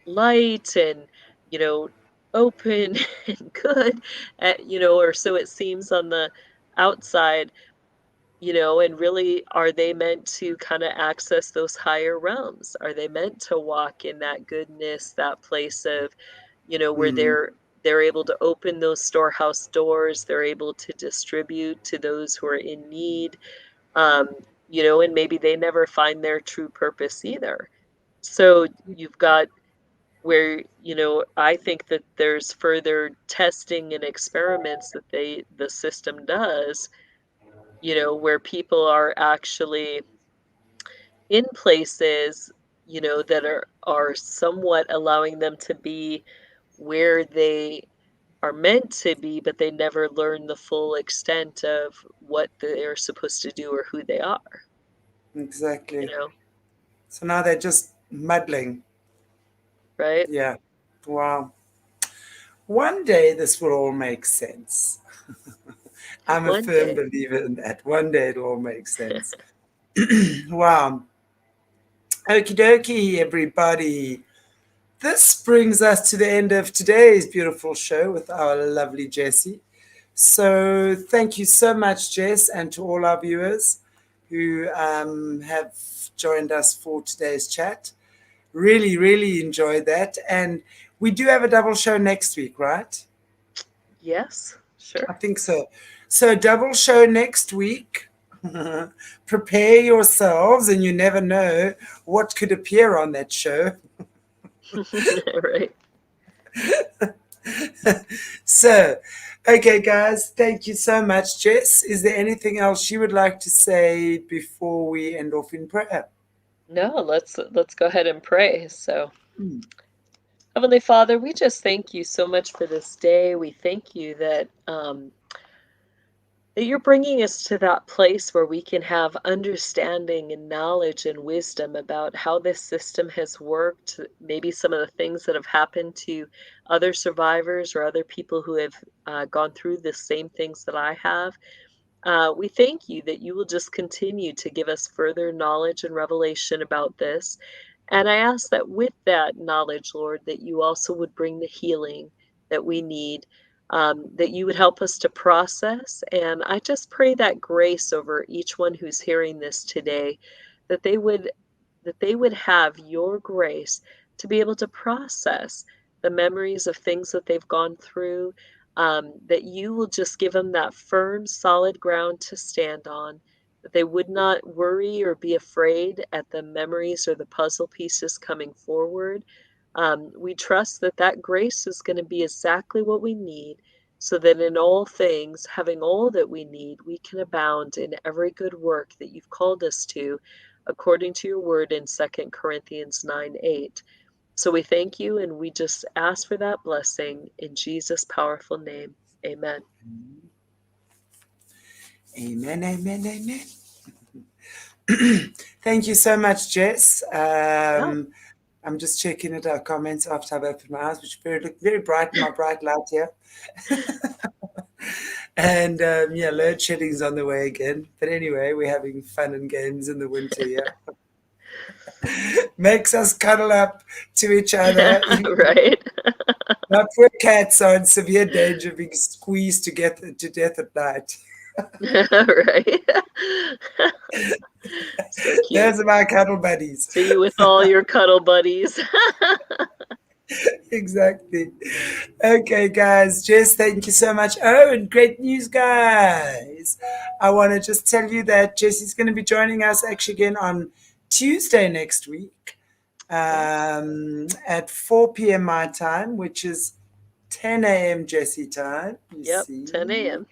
light and, you know, open and good, or so it seems on the outside. And really, are they meant to kind of access those higher realms? Are they meant to walk in that goodness, that place of, where Mm. they're able to open those storehouse doors, they're able to distribute to those who are in need, um, and maybe they never find their true purpose either. So you've got where, I think that there's further testing and experiments that the system does, where people are actually in places, that are somewhat allowing them to be where they are meant to be, but they never learn the full extent of what they're supposed to do or who they are, you Exactly. know, So now they're just muddling. right? Yeah. Wow. One day this will all make sense. I'm a One firm day. believer in that. One day it'll all make sense. Wow. Okie dokie, everybody. This brings us to the end of today's beautiful show with our lovely Jessie. So thank you so much, Jess, and to all our viewers who have joined us for today's chat. Really, really enjoyed that. And we do have a double show next week, right? Yes, sure. I think so. So, double show next week. Prepare yourselves, and you never know what could appear on that show. Right. So, okay, guys, thank you so much. Jess, is there anything else you would like to say before we end off in prayer? No, let's go ahead and pray. So, Mm. Heavenly Father, we just thank you so much for this day. We thank you that that you're bringing us to that place where we can have understanding and knowledge and wisdom about how this system has worked, maybe some of the things that have happened to other survivors or other people who have gone through the same things that I have. We thank you that you will just continue to give us further knowledge and revelation about this. And I ask that with that knowledge, Lord, that you also would bring the healing that we need, that you would help us to process. And I just pray that grace over each one who's hearing this today, that they would have your grace to be able to process the memories of things that they've gone through, that you will just give them that firm, solid ground to stand on, that they would not worry or be afraid at the memories or the puzzle pieces coming forward. We trust that that grace is going to be exactly what we need, so that in all things, having all that we need, we can abound in every good work that you've called us to, according to your word in 2 Corinthians 9:8. So we thank you, and we just ask for that blessing in Jesus' powerful name. Amen. Amen, amen, amen. Thank you so much, Jess. I'm just checking at our comments after I've opened my eyes, which look very bright in my bright light here. And yeah, load shedding's on the way again. But anyway, we're having fun and games in the winter here. Makes us cuddle up to each other. Right. My poor cats are in severe danger of being squeezed to death at night. Right. So cute. Those are my cuddle buddies. See you with all your cuddle buddies. Exactly. Okay, guys. Jess, thank you so much. Oh, and great news, guys. I want to just tell you that Jessie's going to be joining us actually again on Tuesday next week at 4 p.m. my time, which is 10 a.m. Jessie time. Yep, 10 a.m.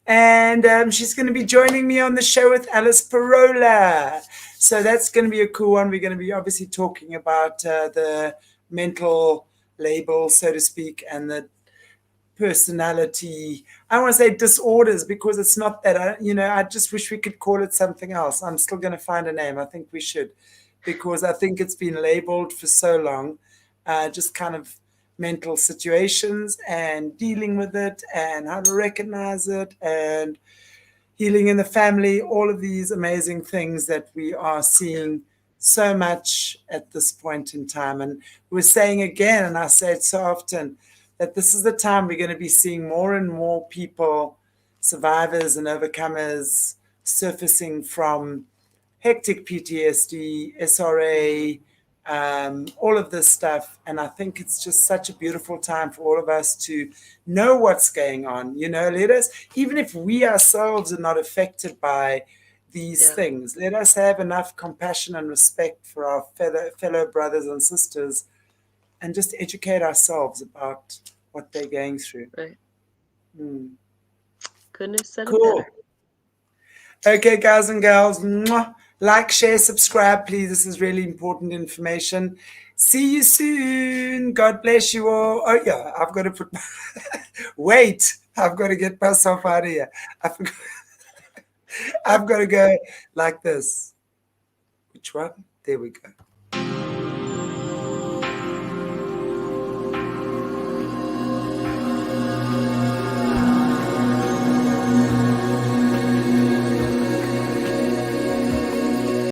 And she's going to be joining me on the show with Alice Parola. So that's going to be a cool one. We're going to be obviously talking about the mental label, so to speak, and the personality. I want to say disorders because it's not that. I just wish we could call it something else. I'm still going to find a name. I think we should, because I think it's been labeled for so long, just kind of mental situations and dealing with it and how to recognize it and healing in the family, all of these amazing things that we are seeing so much at this point in time. And we're saying again, and I say it so often, that this is the time we're going to be seeing more and more people, survivors and overcomers, surfacing from hectic PTSD, SRA, all of this stuff. And I think it's just such a beautiful time for all of us to know what's going on. Let us, even if we ourselves are not affected by these things, let us have enough compassion and respect for our fellow brothers and sisters and just educate ourselves about what they're going through. Right. Couldn't have said it Cool. better. Okay, guys and girls, like, share, subscribe, please. This is really important information. See you soon. God bless you all. Oh, yeah, I've got to put wait, I've got to get myself out of here. I've got to go like this. Which one? There we go.